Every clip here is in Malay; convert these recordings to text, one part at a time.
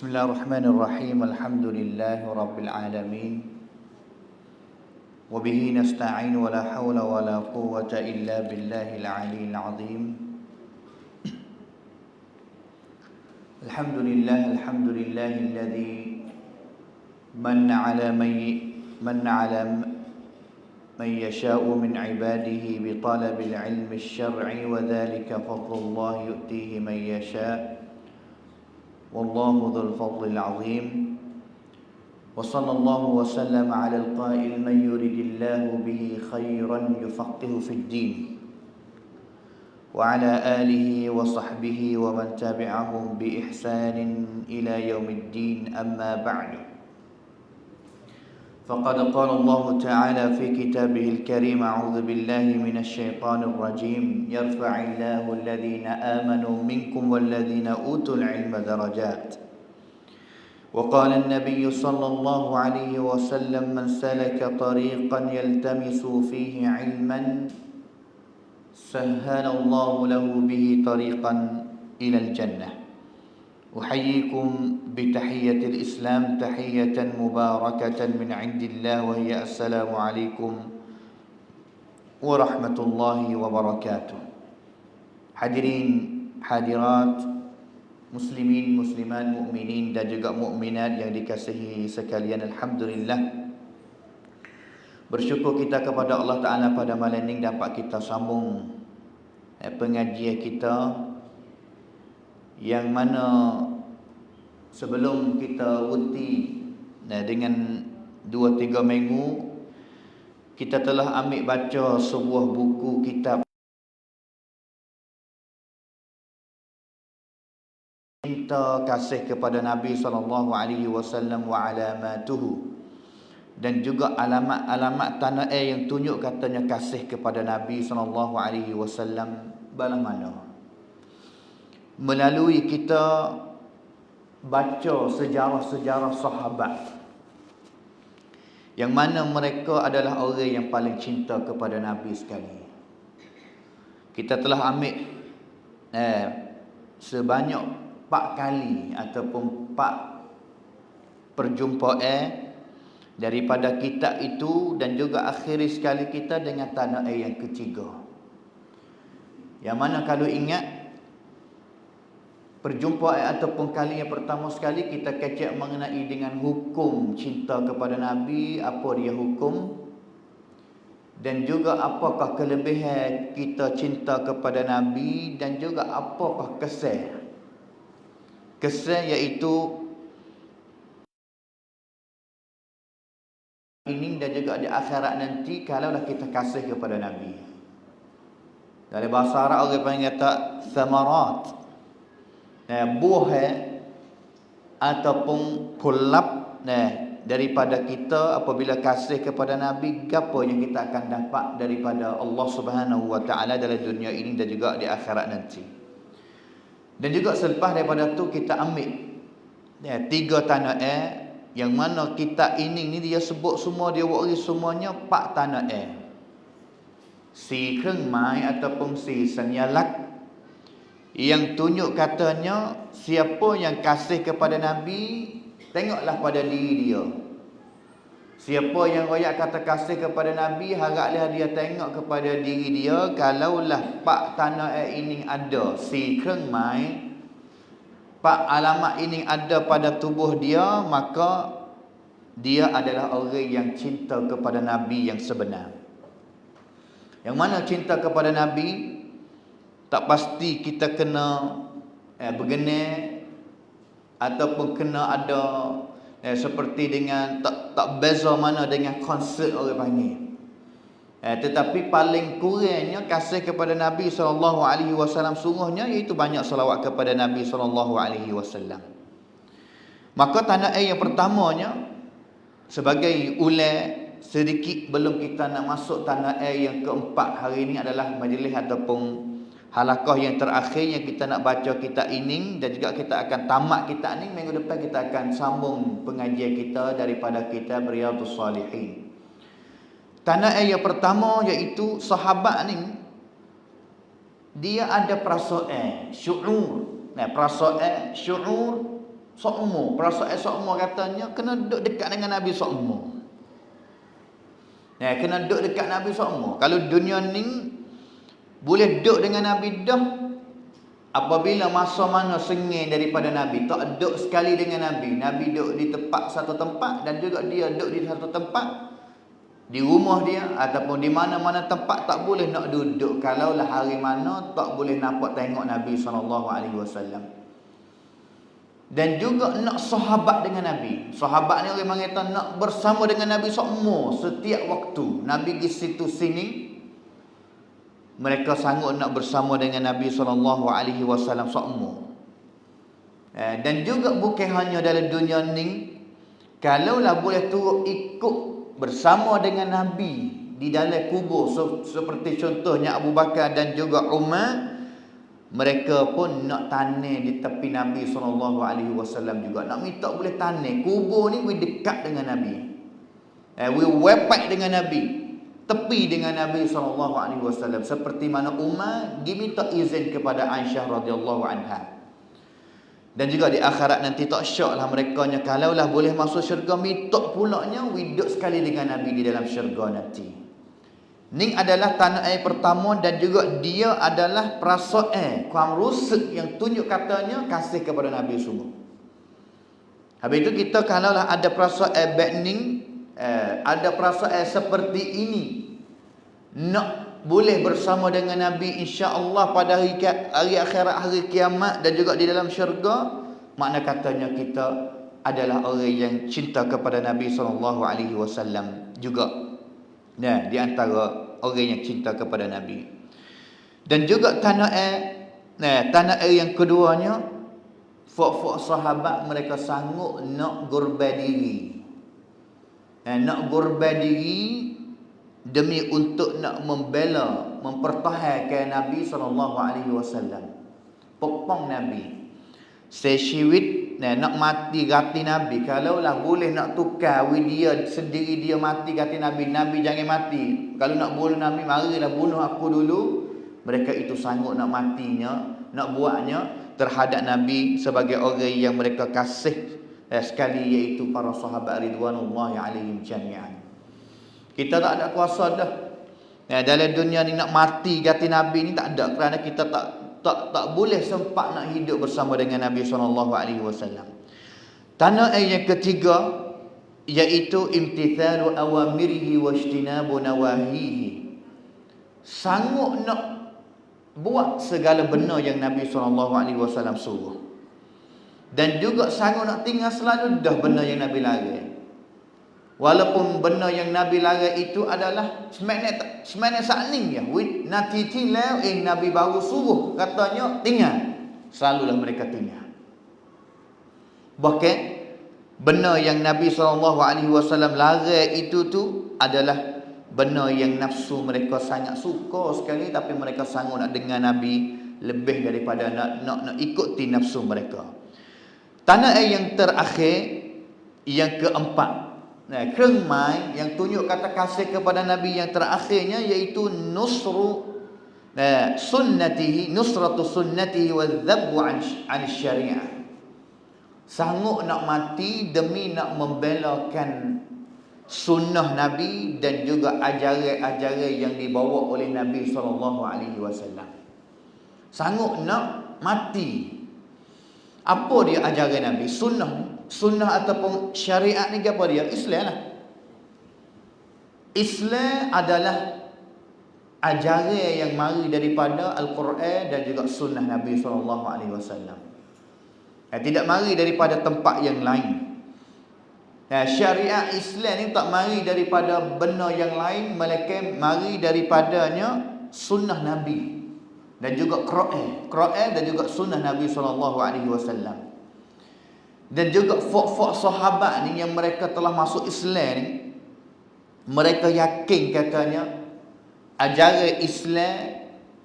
Bismillahirrahmanirrahim. Alhamdulillahi rabbil alamin. Wa bihi nasta'in wa la hawla wa la quwwata illa billahil aliyyil azim. Alhamdulillahilladzi manna ala man yasha'u min ibadihi bi talabil ilmi asy-syar'i wa dhalika fadlullah yu'tihi man yasha'. Wallahu dzul fadlil azim. Wa sallallahu wa sallama 'alal qa'il man yuridillahu bihi khairan yufaqihu fid din. Wa 'ala alihi wa sahbihi wa man tabi'ahum bi ihsanin ila yaumiddin, amma ba'du. فقد قال الله تعالى في كتابه الكريم: أعوذ بالله من الشيطان الرجيم يرفع الله الذين آمنوا منكم والذين أوتوا العلم درجات. وقال النبي صلى الله عليه وسلم: من سلك طريقا يلتمس فيه علما سهل الله له به طريقا إلى الجنة. أحييكم بتحية الإسلام تحية مباركة من عند الله وهي السلام عليكم ورحمة الله وبركاته. Hadirin hadirat, muslimin muslimat, mukminin dan juga mukminat yang dikasihi sekalian, alhamdulillah, bersyukur kita kepada Allah Ta'ala pada malam ini dapat kita sambung pengajian kita, yang mana sebelum kita uti dengan 2-3 minggu kita telah ambil baca sebuah buku kitab cinta kasih kepada Nabi SAW wa alamatuhu, dan juga alamat-alamat tanah air yang tunjuk katanya kasih kepada Nabi SAW balah mana. Melalui kita baca sejarah-sejarah sahabat yang mana mereka adalah orang yang paling cinta kepada Nabi sekali. Kita telah ambil sebanyak 4 kali ataupun 4 perjumpaan daripada kitab itu, dan juga akhiri sekali kita dengan tanah air yang ketiga, yang mana kalau ingat perjumpaan ataupun kali yang pertama sekali kita kecek mengenai dengan hukum cinta kepada Nabi, apa dia hukum, dan juga apakah kelebihan kita cinta kepada Nabi, dan juga apakah kesan iaitu ini dan juga di akhirat nanti kalaulah kita kasih kepada Nabi. Dari bahasa Arab orang panggil kata thamarat, buah ataupun kulab daripada kita apabila kasih kepada Nabi, apa yang kita akan dapat daripada Allah Subhanahu wa taala dalam dunia ini dan juga di akhirat nanti. Dan juga selepas daripada tu kita ambil 3 tanah air, yang mana kita ini dia sebut semua, dia wari semuanya 4 tanah air. Si Kreng Mai ataupun si Senyalak, yang tunjuk katanya siapa yang kasih kepada Nabi, tengoklah pada diri dia. Siapa yang royak kata kasih kepada Nabi, haraplah dia tengok kepada diri dia. Kalaulah 4 tanah air ini ada, si Kreng Mai, 4 alamat ini ada pada tubuh dia, maka dia adalah orang yang cinta kepada Nabi yang sebenar. Yang mana cinta kepada Nabi tak pasti kita kena bergenai ataupun kena ada seperti dengan tak beza mana dengan konsert orang panggil. Tetapi paling kurangnya kasih kepada Nabi SAW sungguhnya iaitu banyak selawat kepada Nabi SAW. Maka tanah air yang pertamanya, sebagai ulai sedikit belum kita nak masuk tanah air yang keempat hari ini, adalah majlis ataupun halakah yang terakhir yang kita nak baca kitab ini, dan juga kita akan tamat kitab ini. Minggu depan kita akan sambung pengajian kita daripada kitab Riyadhus Salihin. Tanah air yang pertama iaitu sahabat ni, dia ada perasaan syu'ur. Perasaan syu'ur Sokmo, perasaan sokmo katanya kena duduk dekat dengan Nabi sokmo. Kena duduk dekat Nabi sokmo. Kalau dunia ni boleh duduk dengan Nabi dah, apabila masa mana sengih daripada Nabi, tak duduk sekali dengan Nabi. Nabi duduk di satu tempat dan juga dia duduk di satu tempat, di rumah dia ataupun di mana-mana tempat tak boleh nak duduk. Kalaulah hari mana tak boleh nampak tengok Nabi SAW. Dan juga nak sahabat dengan Nabi. Sahabat ni orang mengata nak bersama dengan Nabi semua setiap waktu. Nabi di situ sini, mereka sanggup nak bersama dengan Nabi SAW semua. Dan juga bukan hanya dalam dunia ni, kalaulah boleh turut ikut bersama dengan Nabi di dalam kubur, seperti contohnya Abu Bakar dan juga Umar, mereka pun nak tanah di tepi Nabi SAW juga. Nak minta boleh tanah. Kubur ni we dekat dengan Nabi. We wepak dengan Nabi. Tepi dengan Nabi SAW. Seperti mana Umar pergi minta izin kepada Aisyah radhiyallahu anha. Dan juga di akhirat nanti tak syak lah mereka nya. Kalaulah boleh masuk syurga, minta pulaknya we duduk sekali dengan Nabi di dalam syurga nanti. Ni adalah tanah air pertama dan juga dia adalah perasaan, kuam rusuk yang tunjuk katanya kasih kepada Nabi semua. Habis itu kita kalaulah ada perasaan backning, ada perasaan seperti ini, nak boleh bersama dengan Nabi insya-Allah pada hari akhirat, hari kiamat dan juga di dalam syurga, makna katanya kita adalah orang yang cinta kepada Nabi SAW juga. Di antara orang yang cinta kepada Nabi. Dan juga tanah air yang keduanya, fok-fok sahabat mereka sanggup nak gurban diri. Nak gurban diri demi untuk nak membela, mempertahankan Nabi SAW. Popong Nabi. Sesyiwit nak mati ganti Nabi. Kalaulah boleh nak tukar dia sendiri, dia mati ganti Nabi, Nabi jangan mati. Kalau nak bunuh Nabi, marilah bunuh aku dulu. Mereka itu sanggup nak matinya, nak buatnya terhadap Nabi sebagai orang yang mereka kasih sekali, iaitu para sahabat ridwanullahi alaihim jami'an. Kita tak ada kuasa dah dalam dunia ni nak mati ganti Nabi ni, tak ada, kerana kita tak boleh sempat nak hidup bersama dengan Nabi SAW. Tanah air yang ketiga iaitu imtithalu awamirihi wa ijtinabu nawahihi. Sanggup nak buat segala benda yang Nabi SAW suruh. Dan juga sanggup nak tinggal selalu dah benda yang Nabi larang. Walaupun benda yang Nabi larang itu adalah sebenarnya sakning ya. Nanti tilau Nabi baru suruh katanya tinggal. Selalulah mereka tinggal. Bahkan benda yang Nabi SAW larang itu tu adalah benda yang nafsu mereka sangat suka sekali, tapi mereka sanggup nak dengar Nabi lebih daripada nak ikuti nafsu mereka. Tanah air yang terakhir, yang keempat, kerengmai yang tunjuk kata kasih kepada Nabi yang terakhirnya, iaitu nusratu sunnatihi wa dhabbu an syariah. Sanggup nak mati demi nak membelakan sunnah Nabi dan juga ajaran-ajaran yang dibawa oleh Nabi SAW. Sanggup nak mati. Apa dia ajaran Nabi? Sunnah ataupun syariat ni apa dia? Islam lah. Islam adalah ajaran yang mari daripada Al-Quran dan juga sunnah Nabi SAW. Tidak mari daripada tempat yang lain. Syariat Islam ni tak mari daripada benda yang lain, melainkan mari daripadanya sunnah Nabi dan juga Quran dan juga sunnah Nabi SAW. Dan juga fok-fok sahabat ni yang mereka telah masuk Islam ni, mereka yakin katanya ajaran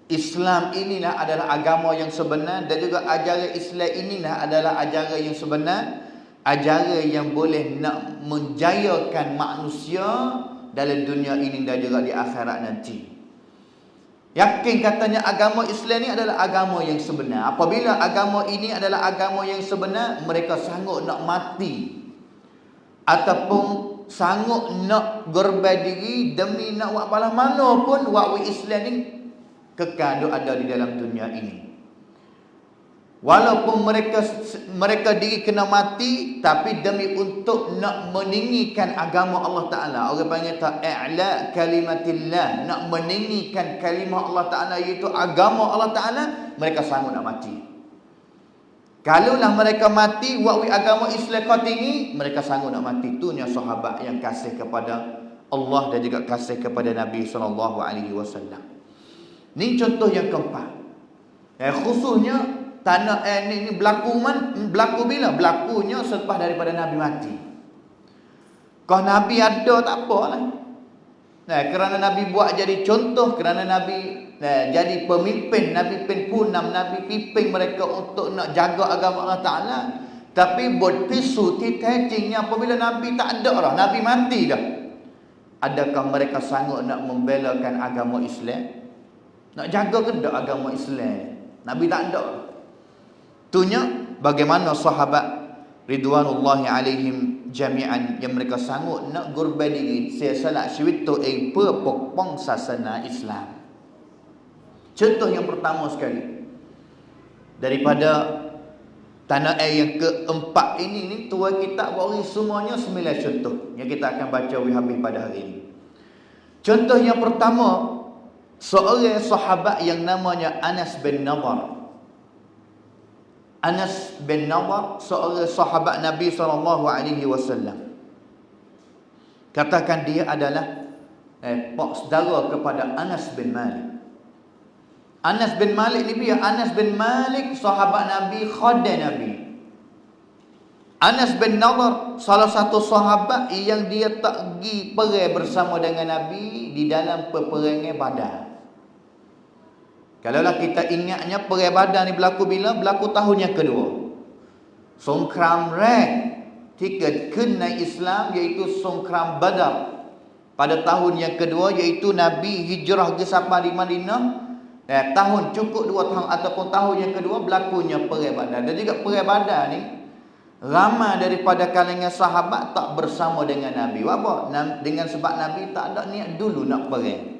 Islam inilah adalah agama yang sebenar, dan juga ajaran Islam inilah adalah ajaran yang sebenar, ajaran yang boleh nak menjayakan manusia dalam dunia ini dan juga di akhirat nanti. Yakin katanya agama Islam ni adalah agama yang sebenar. Apabila agama ini adalah agama yang sebenar, mereka sanggup nak mati ataupun sanggup nak korban diri demi nak buat balas mana pun waktu Islam ni kekal ada di dalam dunia ini. Walaupun mereka diri kena mati, tapi demi untuk nak meninggikan agama Allah Ta'ala. Orang panggil i'la kalimatillah, nak meninggikan kalimah Allah Ta'ala, iaitu agama Allah Ta'ala, mereka sanggup nak mati. Kalaulah mereka mati waktu agama Islam kau tinggi, mereka sanggup nak mati. Itunya sahabat yang kasih kepada Allah dan juga kasih kepada Nabi SAW. Ini contoh yang keempat. Khususnya tanah ni berlaku bila? Berlakunya selepas daripada Nabi mati. Kalau Nabi ada tak apalah. Kerana Nabi buat jadi contoh, kerana Nabi jadi pemimpin, Nabi penpunam, Nabi pimpin mereka untuk nak jaga agama Allah Ta'ala. Tapi buat pisu titecingnya apabila Nabi tak ada lah, Nabi mati dah. Adakah mereka sanggup nak membelakan agama Islam? Nak jaga ke tak agama Islam? Nabi tak ada. Itunya bagaimana sahabat ridwanullahi alaihim jami'an yang mereka sanggup nak korban diri salat syuhid tu pokpong sasana Islam. Contoh yang pertama sekali daripada tanah air yang keempat ini tuan kita bagi semuanya 9 contoh yang kita akan baca habis pada hari ini. Contoh yang pertama, seorang sahabat yang namanya Anas bin Nadhr. Anas bin Nadhr, seorang sahabat Nabi SAW. Katakan dia adalah pak saudara kepada Anas bin Malik. Anas bin Malik ni dia, Anas bin Malik sahabat Nabi, khadim Nabi. Anas bin Nadhr salah satu sahabat yang dia tak pergi perang bersama dengan Nabi di dalam peperangan Badar. Kalaulah kita ingatnya perang Badar ni berlaku bila? Berlaku tahun yang kedua. Songkram tiga kena Islam, iaitu Songkram Badar. Pada tahun yang kedua, iaitu Nabi hijrah ke sampai di Madinah. Tahun cukup 2 tahun ataupun tahun yang kedua berlakunya perang Badar. Dan juga perang Badar ni ramai daripada kalangan sahabat tak bersama dengan Nabi. Apa? Dengan sebab Nabi tak ada niat dulu nak perang.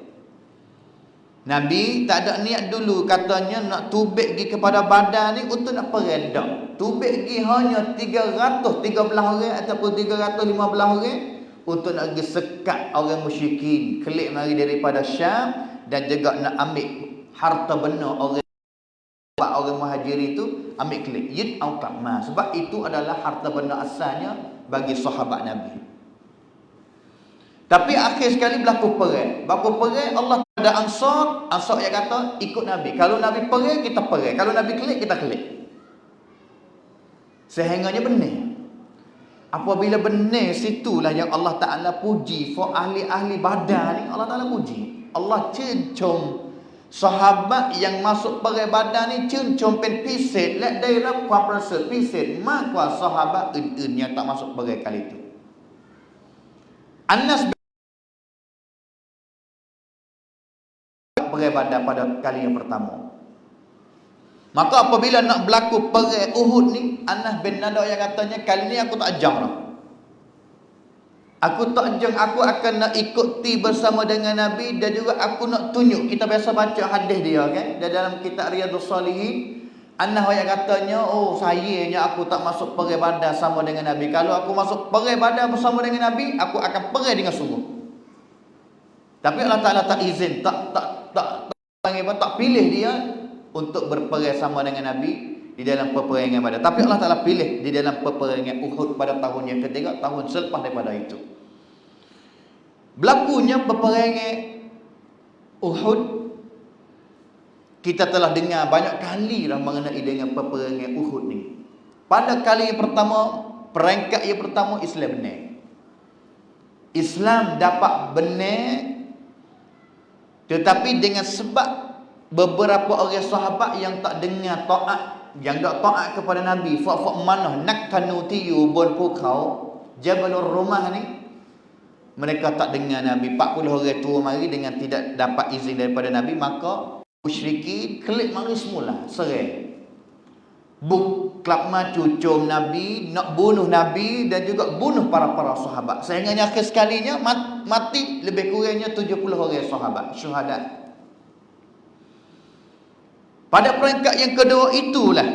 Nabi tak ada niat dulu katanya nak tubik pergi kepada Badar ni untuk nak perang dak. Tubik pergi hanya 313 orang ataupun 315 orang untuk nak pergi sekat orang musyrikin kelik mari daripada Syam dan juga nak ambil harta benda orang muhajirin itu, ambil kelik yid au qamma, sebab itu adalah harta benda asalnya bagi sahabat Nabi. Tapi akhir sekali berlaku perang. Allah ada Ansar yang kata ikut Nabi. Kalau Nabi perang kita perang, kalau Nabi kelik kita kelik. Sehingganya benar. Apabila benar, situlah yang Allah Ta'ala puji for ahli-ahli Badar ni. Allah Ta'ala puji. Allah cencom sahabat yang masuk perang Badar ni, cencom pen pisit let daerah kuasa pisit maka sahabat yang tak masuk perang kali itu. Anas perang Badar pada kali yang pertama. Maka apabila nak berlaku perang Uhud ni, Anas bin Nadhr yang katanya kali ni aku tak ajang dah. Aku tak ajang, aku akan nak ikuti bersama dengan Nabi dan juga aku nak tunjuk. Kita biasa baca hadis dia kan, dalam kitab Riyadhus Shalihin. Anas yang katanya, oh sayangnya aku tak masuk perang Badar sama dengan Nabi. Kalau aku masuk perang Badar bersama dengan Nabi, aku akan perang dengan sungguh. Tapi Allah Ta'ala tak izin, tak pilih dia untuk berperang sama dengan Nabi di dalam peperangan Badar. Tapi Allah Ta'ala pilih di dalam peperangan Uhud pada tahun yang ketiga, tahun selepas daripada itu. Berlakunya peperangan Uhud, kita telah dengar banyak kali dah mengenai dengan peperangan Uhud ni. Pada kali yang pertama, perangkat yang pertama Islam benar. Islam dapat benar, tetapi dengan sebab beberapa orang sahabat yang tak dengar taat, yang tak taat kepada Nabi, fa manah nak kanuti ubun pukau Jabalur Rumah ni, mereka tak dengar Nabi. 40 orang tua mari dengan tidak dapat izin daripada Nabi, maka musyrikin kelik mari semula, serai. Buk kelakma cucum Nabi, nak bunuh Nabi dan juga bunuh para sahabat. Sehingga akhir sekalinya mati lebih kurangnya 70 orang sahabat syuhada. Pada peringkat yang kedua itulah,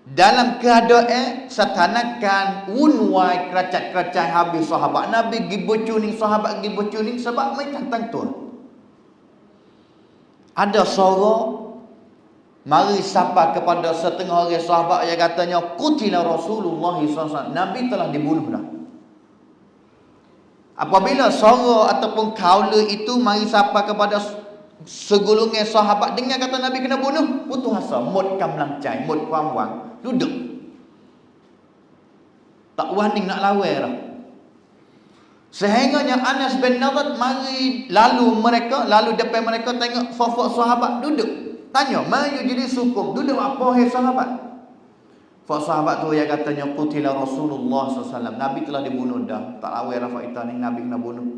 dalam keadaan satanakan unwai keracak-keracak habis sahabat Nabi gi bocuning sahabat gi bocuning sebab mai tantang tu. Ada suara mari sapa kepada setengah orang sahabat yang katanya qutila Rasulullah SAW, Nabi telah dibunuh dah. Apabila suara ataupun kaula itu mari sapa kepada segulungan sahabat dengar kata Nabi kena bunuh, putus asa, mut kam langcai, mut wang-wang, duduk. Tak wani nak lawan dah. Sehingganya Anas bin Nadhr mari lalu depan mereka tengok fafak sahabat duduk. Tanya, "Mayu jadi sukum? Duduk apa hai sahabat?" Fak sahabat tu yang katanya qutila Rasulullah SAW, Nabi telah dibunuh dah. Tak lawan dah faedah ni, Nabi kena bunuh.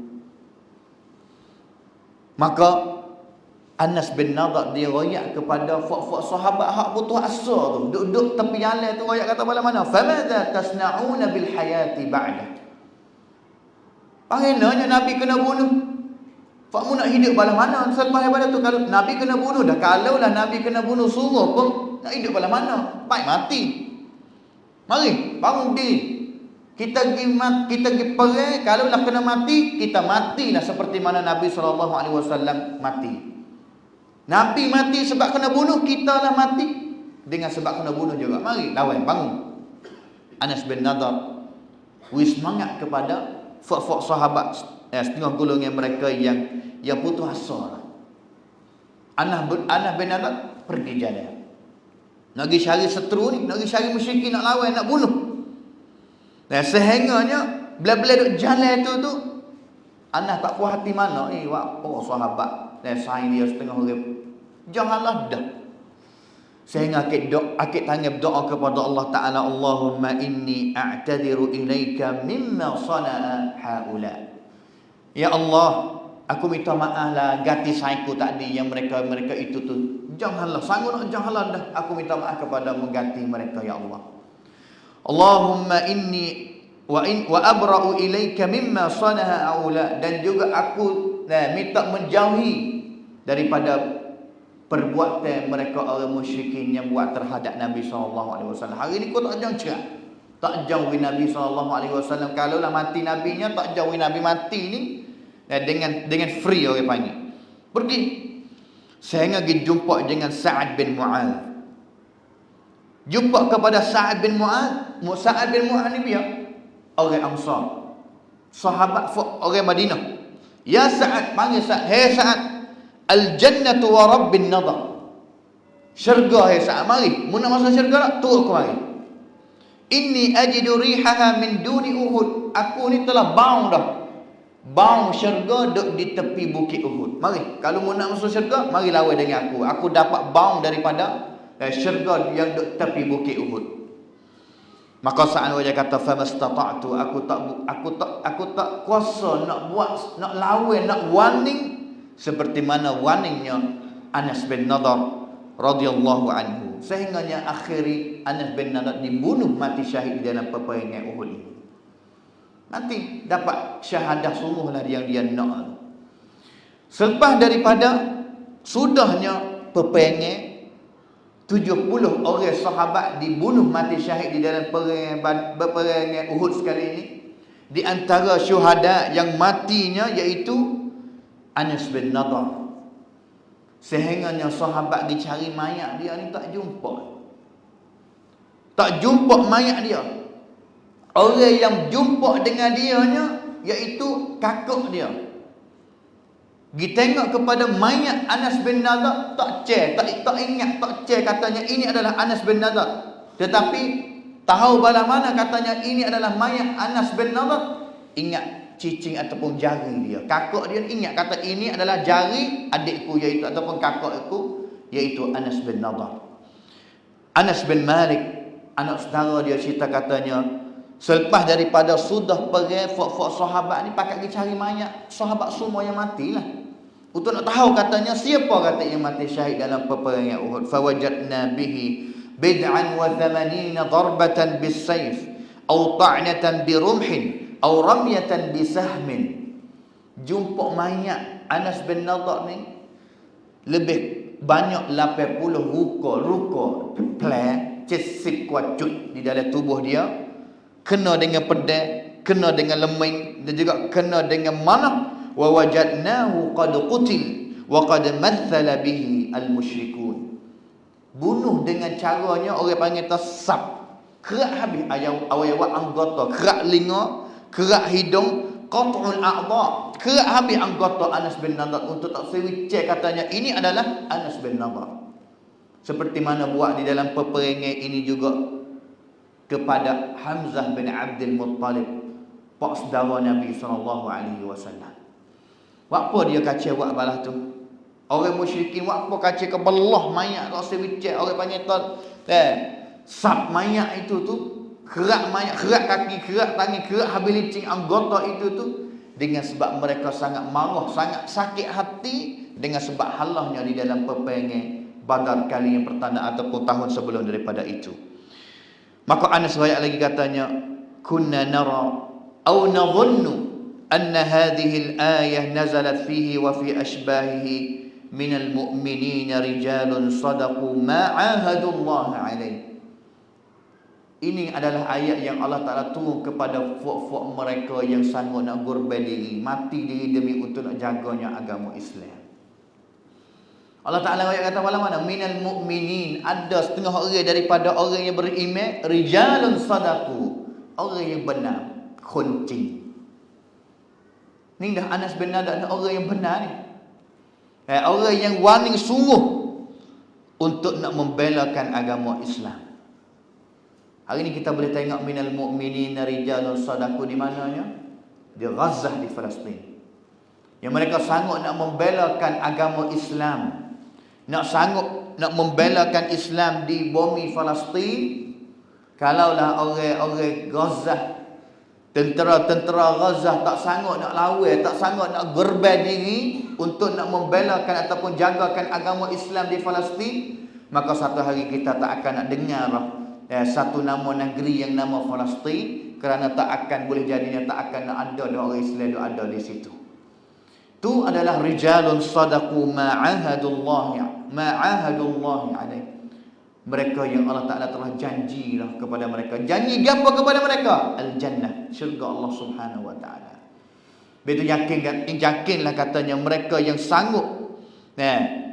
Maka Anas bin Nadhr dia royak kepada fak-fak sahabat hak putus asa tu, duduk tepi jalan tu, royak kata bala mana? "Famadza tasna'una bil hayati ba'da?" Panggilnya Nabi kena bunuh. Fak mu nak hidup bala mana selepas daripada tu? Kalau Nabi kena bunuh dah, kalaulah Nabi kena bunuh sungguh pun nak hidup bala mana? Baik mati. Mari bangun diri. Kita pergi perang, kalau nak kena mati, kita matilah seperti mana Nabi SAW mati. Nabi mati sebab kena bunuh, kita lah mati dengan sebab kena bunuh juga. Mari lawan, bangun. Anas bin Nadhr wis semangat kepada fak-fak sahabat, setengah golongan mereka yang putus asa. Anas bin Nadhr pergi jalan. Nak pergi cari seteru ni, nak pergi cari musyrikin, nak lawan, nak bunuh. Dan sehingganya bila-bila duk jalan tu Anas tak puas hati mana ni, apa sahabat dan saing dia setengah orang. Janganlah dah. Sehingga akid tangan berdoa kepada Allah Ta'ala, Allahumma inni a'tadiru ilaika mimma sana'a haula. Ya Allah, aku minta maaf lah gati saiku tadi yang mereka itu tu. Janganlah janganlah dah. Aku minta maaf kepada mengganti mereka ya Allah. Allahumma inni wa abra'u ilaika mimma sana'a haula, dan juga aku minta menjauhi daripada perbuatan mereka orang musyrikin yang buat terhadap Nabi SAW. Hari ni kau tak jauh cerak, tak jauhi Nabi SAW. Kalau lah mati Nabinya, tak jauhi Nabi mati ni dengan free orang panggil. Pergi sehingga pergi jumpa dengan Sa'ad bin Mu'adh. Jumpa kepada Sa'ad bin Mu'adh. Sa'ad bin Mu'adh ni dia orang Ansar, sahabat orang Madinah. Ya Sa'ad, panggil Sa'ad, hey Sa'ad, al-jannatu wa rabbin nadar. Syurga hai Sa'ad, mari. Mu nak masuk syurga tak? Turun ke mari. Inni ajidu rihaha min duni Uhud. Aku ni telah bau dah. Bau syurga duduk di tepi bukit Uhud. Mari. Kalau mu nak masuk syurga, mari lawan dengan aku. Aku dapat bau daripada syurga yang duduk tepi bukit Uhud. Maka Sa'ad wajah kata, famastata'tu, aku tak kuasa nak buat, nak lawan, nak warning seperti mana warningnya Anas bin Nadhr radhiyallahu anhu. Sehingganya akhiri Anas bin Nadhr dibunuh mati syahid di dalam peperangan Uhud ini. Nanti dapat syahadah sungguhlah yang dia nak. Selepas daripada sudahnya peperangan, 70 orang sahabat dibunuh mati syahid di dalam peperangan Uhud sekali ini. Di antara syuhada yang matinya iaitu Anas bin Nadhr. Sehingganya sahabat dicari mayat dia ni tak jumpa. Tak jumpa mayat dia. Orang yang jumpa dengan dia nya iaitu kakak dia. Pergi tengok kepada mayat Anas bin Nadhr, tak ingat, tak katanya ini adalah Anas bin Nadhr. Tetapi tahu bala mana katanya ini adalah mayat Anas bin Nadhr, ingat cicing ataupun jari dia. Kakak dia ingat kata ini adalah jari adikku iaitu ataupun kakakku iaitu Anas bin Nadhr. Anas bin Malik, anak saudara dia cerita katanya, Selepas daripada sudah pergi fok-fok sahabat ni pakat pergi cari mayat sahabat semua yang matilah. Untuk nak tahu katanya siapa kata yang mati syahid dalam peperangan Uhud. Fawajadna bihi bid'an wa thamanina darbatan bis-sayf aw ta'natan bi rumhin aw ramyatan bi sahmin. Jumpa mayat Anas bin Nadhr ni lebih banyak 80 ruka plan cesik kuacut di dalam tubuh dia, kena dengan pedang, kena dengan leming dan juga kena dengan manah. Wa wajadnahu qad qutil wa qad mathala bihi al-musyrikun. Bunuh dengan caranya orang panggil tasab, kerak habis awal-awal anggota, kerak linga, kerak hidung, qat'ul a'dha, kerak habis anggota Anas bin Nadhr untuk tak sewicek katanya ini adalah Anas bin Nadhr. Seperti mana buat di dalam peperangan ini juga kepada Hamzah bin Abdul Muttalib, pak saudara Nabi SAW. Apa dia kacau buat balas tu? Orang musyrikin apa kacau ke belah mayat tak sewicek, orang panggil sab mayat itu tu, kerak mayat, kerak kaki, kerak tangan, kerak habis licin anggota itu tu, dengan sebab mereka sangat marah, sangat sakit hati dengan sebab halahnya di dalam peperangan Badar kali yang pertama ataupun tahun sebelum daripada itu. Maka Anas riwayat lagi katanya, kunna nara aw nadhunnu anna hadhihi al-ayah nazalat fihi wa fi ashbahihi min al-mu'minin rijalun sadaqu ma 'ahadu Allah alaihi. Ini adalah ayat yang Allah Ta'ala turun kepada fuk-fuk mereka yang sanggup nak berkorban diri, mati diri demi untuk nak jaganya agama Islam. Allah Ta'ala kata malam mana? Minal mu'minin, ada setengah orang daripada orang yang beriman, rijalun sadaku, orang yang benar, kunci. Ni dah Anas bin Nadhr, orang yang benar ni. Orang yang wani sungguh untuk nak membelakan agama Islam. Hari ni kita boleh tengok minal mu'minin rijalun sadaku di mananya? Di Gaza, di Palestin. Yang mereka sanggup nak membelakan agama Islam, nak sanggup nak membelakan Islam di bumi Palestin. Kalaulah orang-orang Gaza, tentera-tentera Gaza tak sanggup nak lawan, tak sanggup nak gerban diri untuk nak membelakan ataupun jagakan agama Islam di Palestin, maka satu hari kita tak akan nak dengar satu nama negeri yang nama Palestin, kerana tak akan boleh jadinya tak akan nak ada orang Islam ada di situ. Itu adalah rijalun sadaqu ma'ahadullah alaih. Mereka yang Allah Ta'ala telah janjilah kepada mereka. Janji apa kepada mereka? Al-Jannah, syurga Allah Subhanahu Wa Ta'ala. Begitu yakinlah katanya mereka yang sanggup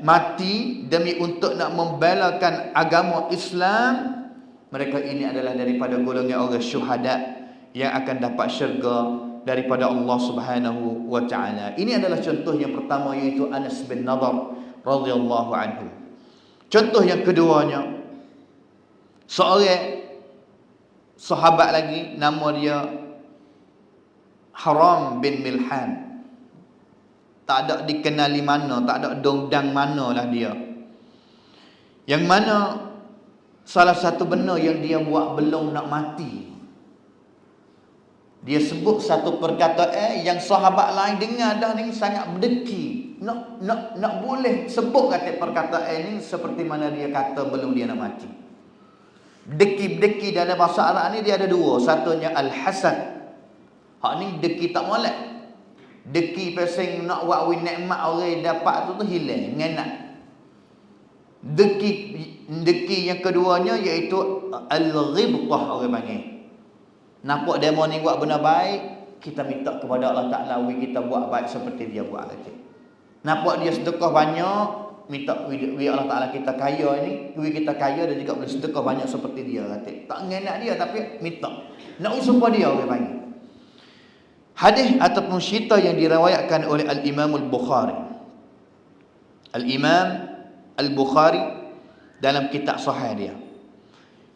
mati demi untuk nak membelakan agama Islam, mereka ini adalah daripada golongan orang syuhada yang akan dapat syurga daripada Allah Subhanahu wa Ta'ala. Ini adalah contoh yang pertama, iaitu Anas bin Nadhr radhiyallahu anhu. Contoh yang keduanya, seorang sahabat lagi, nama dia Haram bin Milhan. Tak ada dikenali mana, tak ada dongdang manalah dia. Yang mana salah satu benda yang dia buat belum nak mati, dia sebut satu perkataan yang sahabat lain dengar dah ni sangat berdeki. Nak boleh sebut kata perkataan ni seperti mana dia kata belum dia nak mati. Deki dalam bahasa Arab ni dia ada dua. Satunya al-hasad. Hak ni deki tak molek. Deki pasal nak buat nikmat orang dapat tu hilang, ngenak. Deki yang keduanya iaitu al-ghibtah, orang panggil. Nampak demo ni buat benda baik, kita minta kepada Allah Ta'ala kita buat baik seperti dia buat kata. Nampak dia sedekah banyak, minta Allah Ta'ala kita kaya ni, kita kaya dan juga boleh sedekah banyak seperti dia kata. Tak ngenak dia tapi minta. Nak supaya dia orang panggil. Hadis ataupun cerita yang diriwayatkan oleh Al-Imam Al-Bukhari. Al-Imam Al-Bukhari dalam kitab sahih dia,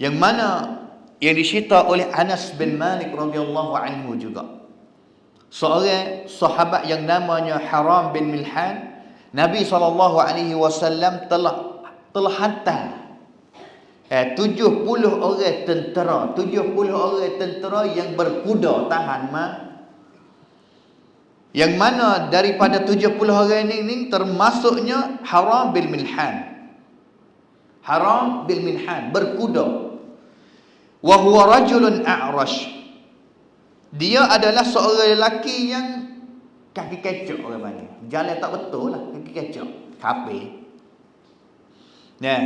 yang mana yang dicerita oleh Anas bin Malik radhiyallahu anhu juga. Seorang sahabat yang namanya Haram bin Milhan, Nabi SAW telah hantar 70 orang tentera, 70 orang tentera yang berkuda tahan yang mana daripada 70 orang ini termasuknya Haram bil Milhan. Haram bil Milhan, berkuda. Wa huwa rajulun a'rash. Dia adalah seorang lelaki yang kaki kecok orang panggil. Jalan tak betul lah, kaki kecok. Kafir. Nah,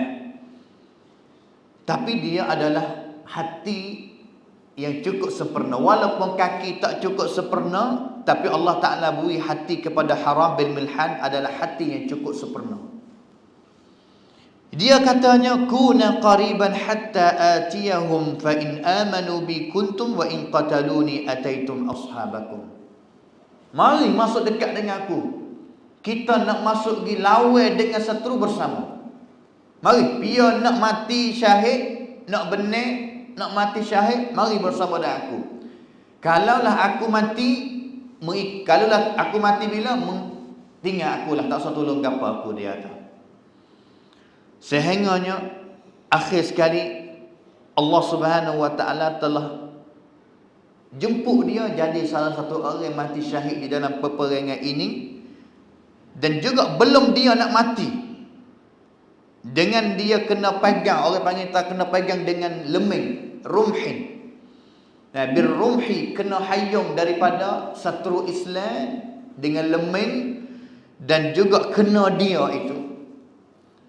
tapi dia adalah hati yang cukup sempurna. Walaupun kaki tak cukup sempurna, tapi Allah Ta'ala beri hati kepada Haram bin Milhan adalah hati yang cukup sempurna. Dia katanya, kuna qariban hatta atiyahum fa in amanu bi kuntum wa in qataluni ataitum ashabakum. Mari masuk dekat dengan aku. Kita nak masuk pergi lawan dengan seteru bersama. Mari, biar nak mati syahid, nak benar, nak mati syahid, mari bersama dengan aku. Kalaulah aku mati bila tinggal akulah, tak usah tolong apa aku, dia kata. Sehingganya akhir sekali Allah Subhanahu wa taala telah jemput dia jadi salah satu orang yang mati syahid di dalam peperangan ini. Dan juga belum dia nak mati, dengan dia kena pegang, orang panggil tak kena pegang dengan leming, rumhin. Nah, bir rumhi, kena hayung daripada seteru Islam dengan leming, dan juga kena dia itu.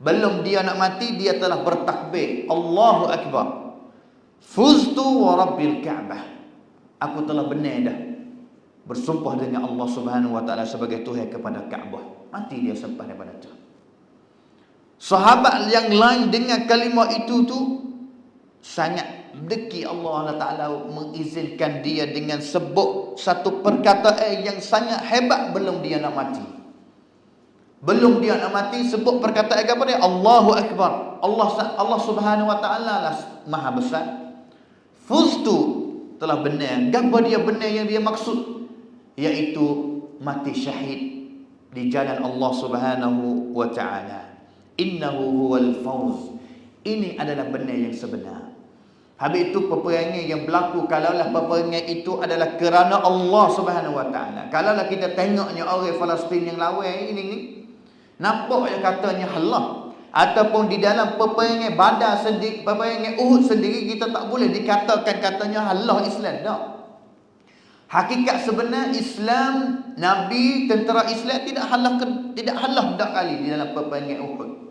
Belum dia nak mati, dia telah bertakbir, Allahu Akbar. Fuztu wa rabbil Ka'bah. Aku telah benar dah bersumpah dengan Allah Subhanahu wa taala sebagai Tuhan kepada Kaabah. Mati dia sempah daripada itu. Sahabat yang lain dengan kalimah itu tu sangat deki Allah Ta'ala mengizinkan dia dengan sebut satu perkataan yang sangat hebat belum dia nak mati. Belum dia nak mati sebut perkataan apa dia? Allahu Akbar. Allah Subhanahu wa taala lah Maha besar. Fuztu, telah benar. Apa dia benar yang dia maksud? Iaitu mati syahid di jalan Allah Subhanahu wa taala. Innahu huwal fawz. Ini adalah benar yang sebenar. Habis itu peperangan yang berlaku, kalaulah peperangan itu adalah kerana Allah Subhanahu wa taala. Kalaulah kita tengoknya orang Palestin yang lawan ini ni, nampak yang katanya Allah, ataupun di dalam peperangan Badar sendiri, peperangan Uhud sendiri, kita tak boleh dikatakan katanya Allah Islam. Tak. Hakikat sebenar Islam, Nabi, tentera Islam tidak halah dak kali di dalam peperangan Uhud.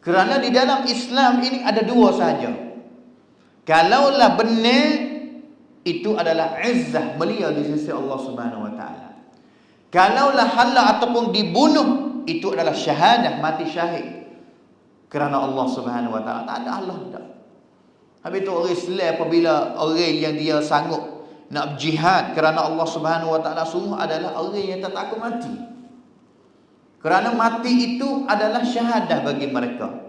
Kerana di dalam Islam ini ada dua sahaja. Kalaulah benar, itu adalah izzah, mulia di sisi Allah Subhanahu wa taala. Kalaulah halah ataupun dibunuh, itu adalah syahadah, mati syahid kerana Allah Subhanahu wa taala. Tak ada Allah dak. Habis itu orang Islam apabila orang yang dia sanggup nak berjihad kerana Allah Subhanahu wa taala, sungguh adalah orang yang tak takut mati. Kerana mati itu adalah syahadah bagi mereka.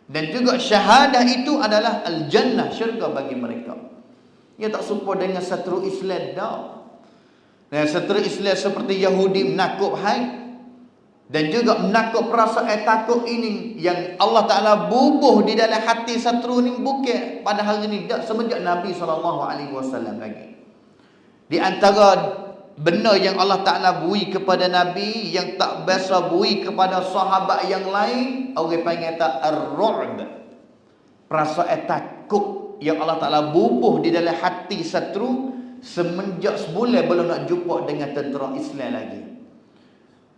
Dan juga syahadah itu adalah al-jannah, syurga bagi mereka. Ia tak serupa dengan seteru Islam dah. Dan seteru Islam seperti Yahudi menakut haid, dan juga menakut perasaan takut ini yang Allah Ta'ala bubuh di dalam hati seteru ni bukan pada hari ni, dah semenjak Nabi SAW lagi. Di antara benda yang Allah Ta'ala beri kepada Nabi yang tak biasa beri kepada sahabat yang lain, orang panggil tak ar-ru'b, perasaan takut yang Allah Ta'ala bubuh di dalam hati seteru semenjak sebulan belum nak jumpa dengan tentera Islam lagi.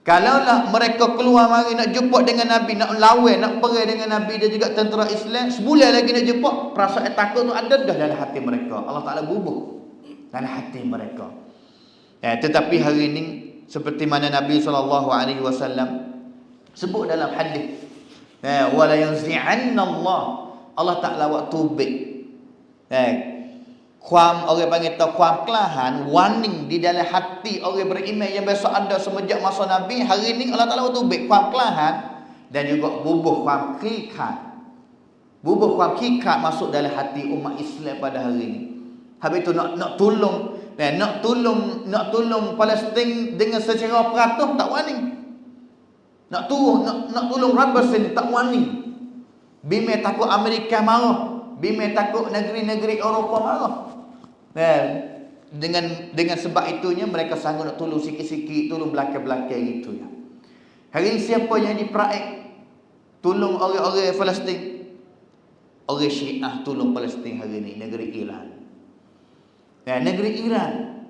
Kalaulah mereka keluar mari nak jumpa dengan Nabi, nak lawan, nak perang dengan Nabi dan juga tentera Islam, sebulan lagi nak jumpa, perasaan takut tu ada dah dalam hati mereka. Allah Ta'ala bubuh dalam hati mereka. Tetapi hari ini seperti mana Nabi SAW sebut dalam hadis, wala yanzi'anna Allah Ta'ala waktu tubik, orang panggil tahu kuam kelahan, warning di dalam hati orang beriman yang biasa ada semenjak masa Nabi. Hari ini Allah Ta'ala waktu tubik kuam kelahan dan juga bubuh kuam kikat. Bubuh kuam kikat masuk dalam hati umat Islam pada hari ini. Habis itu nak tolong Palestin dengan secara peratus tak wani. Nak tolong Rabbah sini tak wani. Bime takut Amerika marah. Bime takut negeri-negeri Eropah marah. Dengan sebab itunya mereka sanggup nak tolong sikit-sikit, tolong belakang-belakang gitu ya. Hari ini siapa yang diperaik tolong orang-orang Palestin? Orang Syiah tolong Palestin hari ini, negeri Iran. Negeri Iran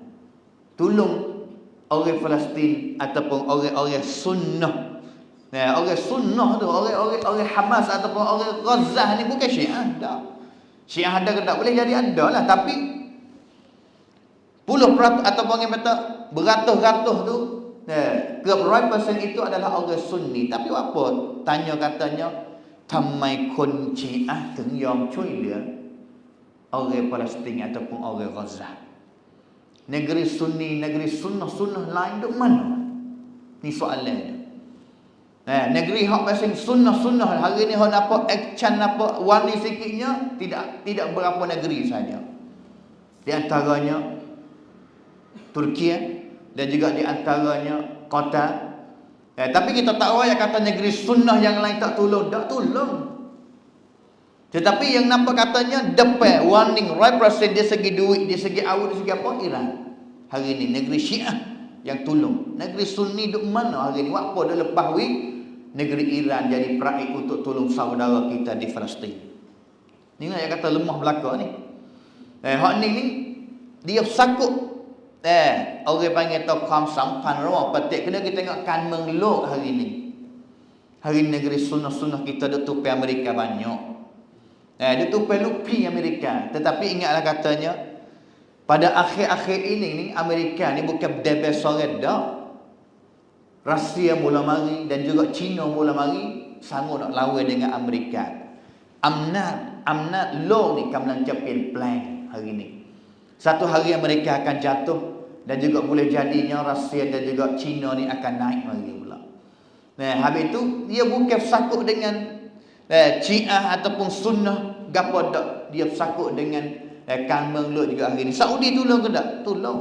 tolong orang Palestin ataupun orang-orang Sunnah. Orang Sunnah tu, orang Hamas ataupun orang Gaza ni bukan Syiah dah. Syiah ada ke tak boleh jadi ada lah, tapi puluh peratus ataupun yang kata beratus-ratus tu, kerap 100% itu adalah orang Sunni. Tapi apa? Tanya katanya, tamai kon Syiah keng yom cuy dia orang Palestin ataupun orang Gaza. Negeri Sunni, negeri sunnah lain duk mana? Ni soalannya. Negeri hak pasal sunnah hari ni hak nampak action nampak warni sikitnya, tidak berapa negeri saja. Di antaranya Turki dan juga di antaranya Qatar. Tapi kita tak tahu yang kata negeri sunnah yang lain tak tolong, Tetapi yang nampak katanya depan warning right percent dia segi duit, dia segi awal, dia segi apa? Iran. Hari ini negeri Syiah yang tolong. Negeri Sunni duk mana hari ini? Apa dah lepas negeri Iran jadi peraik untuk tolong saudara kita di Palestin. Ni yang kata lemah belaka ni. Hak ni dia sakut. Orang panggil tau kamsang panro petik kena kita tengok kan mengelok hari ni. Hari negeri sunnah kita duk tupai Amerika banyak. Dia tupai lupi Amerika. Tetapi ingatlah katanya pada akhir-akhir ini ni Amerika ni bukan debes soret dah. Rusia mula mari dan juga China mula mari sanggup nak lawan dengan Amerika. Amnat law ni kamlan capin plan hari ni. Satu hari Amerika akan jatuh dan juga boleh jadinya Rusia dan juga China ni akan naik lagi pula. Habis tu dia bukan sakut dengan Syiah ataupun sunnah gapo dak, dia sakut dengan kan mengeluk juga hari ni. Saudi tolong ke tak? Tolong.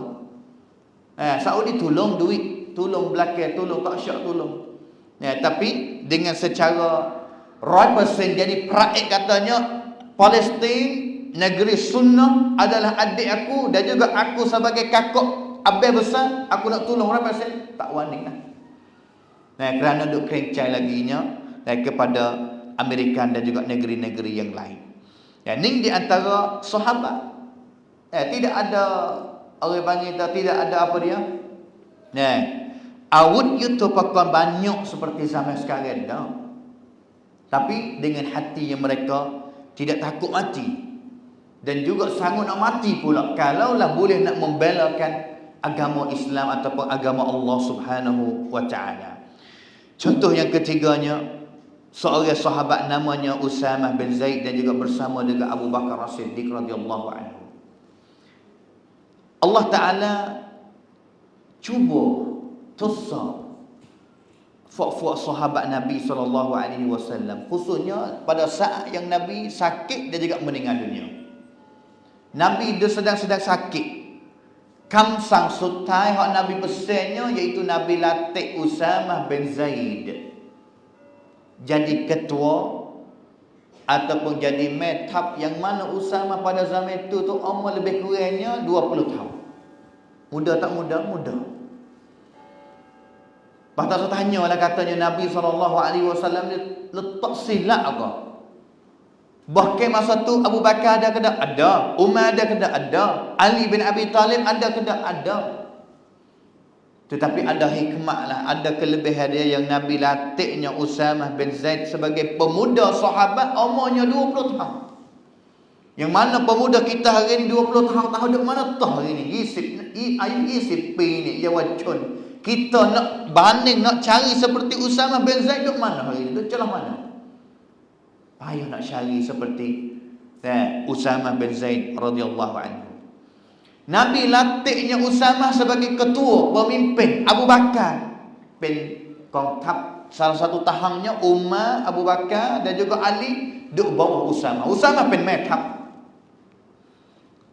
Saudi tolong duit, tolong belakang, tolong tak syak tolong. Tapi dengan secara 100% jadi peraik katanya Palestin negeri sunnah adalah adik aku dan juga aku sebagai kakak abang besar, aku nak tolong 100% tak wani lah. Kerana duk kerencai laginya kepada Amerika dan juga negeri-negeri yang lain. Ni di antara sahabat. Tidak ada orang panggil tidak ada apa dia. Awut you tu pakon banyak seperti zaman sekarang dah. Tapi dengan hati yang mereka tidak takut mati. Dan juga sanggup nak mati pula kalaulah boleh nak membelakan agama Islam ataupun agama Allah Subhanahu wa taala. Contoh yang ketiganya, seorang sahabat namanya Usamah bin Zaid dan juga bersama dengan Abu Bakar As-Siddiq radhiyallahu anhu. Allah Taala cuba tusa fak-fak sahabat Nabi sallallahu alaihi wasallam, khususnya pada saat yang Nabi sakit dan juga meninggal dunia. Nabi dia sedang-sedang sakit. Kamsang sutai hak Nabi pesannya iaitu Nabi latih Usamah bin Zaid jadi ketua ataupun jadi metap, yang mana Usamah pada zaman itu tu umur lebih kurangnya 20 tahun. Muda tak muda? Muda. Lepas tu tanyalah katanya Nabi SAW dia letak silap apa? Bahkan masa tu Abu Bakar ada ke tak? Ada. Umar ada ke tak? Ada. Ali bin Abi Talib ada ke tak? Ada. Tetapi ada hikmah lah, ada kelebihan dia yang Nabi latihnya Usamah bin Zaid sebagai pemuda sahabat umurnya 20 tahun. Yang mana pemuda kita hari ni 20 tahun duk mana tah hari ni? Isip ni ya wacun. Kita nak banding, nak cari seperti Usamah bin Zaid duk mana hari ni? Duk celah mana? Payah nak cari seperti Usamah bin Zaid radhiyallahu anhu. Nabi latihnya Usamah sebagai ketua, pemimpin. Abu Bakar bin Khattab, salah satu tahangnya Umar, Abu Bakar dan juga Ali duk bawah Usamah. Usamah bin Khattab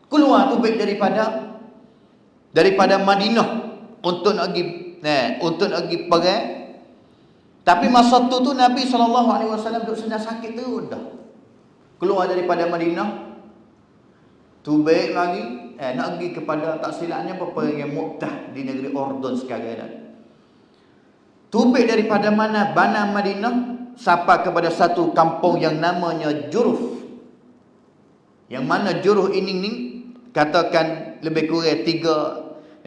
keluar tu baik daripada Madinah untuk nak pergi perang. Tapi masa tu Nabi SAW duduk sedang sakit tu dah. Keluar daripada Madinah, Tubaik lagi, nak pergi kepada, tak silapnya apa yang Mu'tah di negeri Urdun sekarang ni. Tubaik daripada mana? Bana Madinah sampai kepada satu kampung yang namanya Juruf. Yang mana Juruf ini ni katakan lebih kurang 15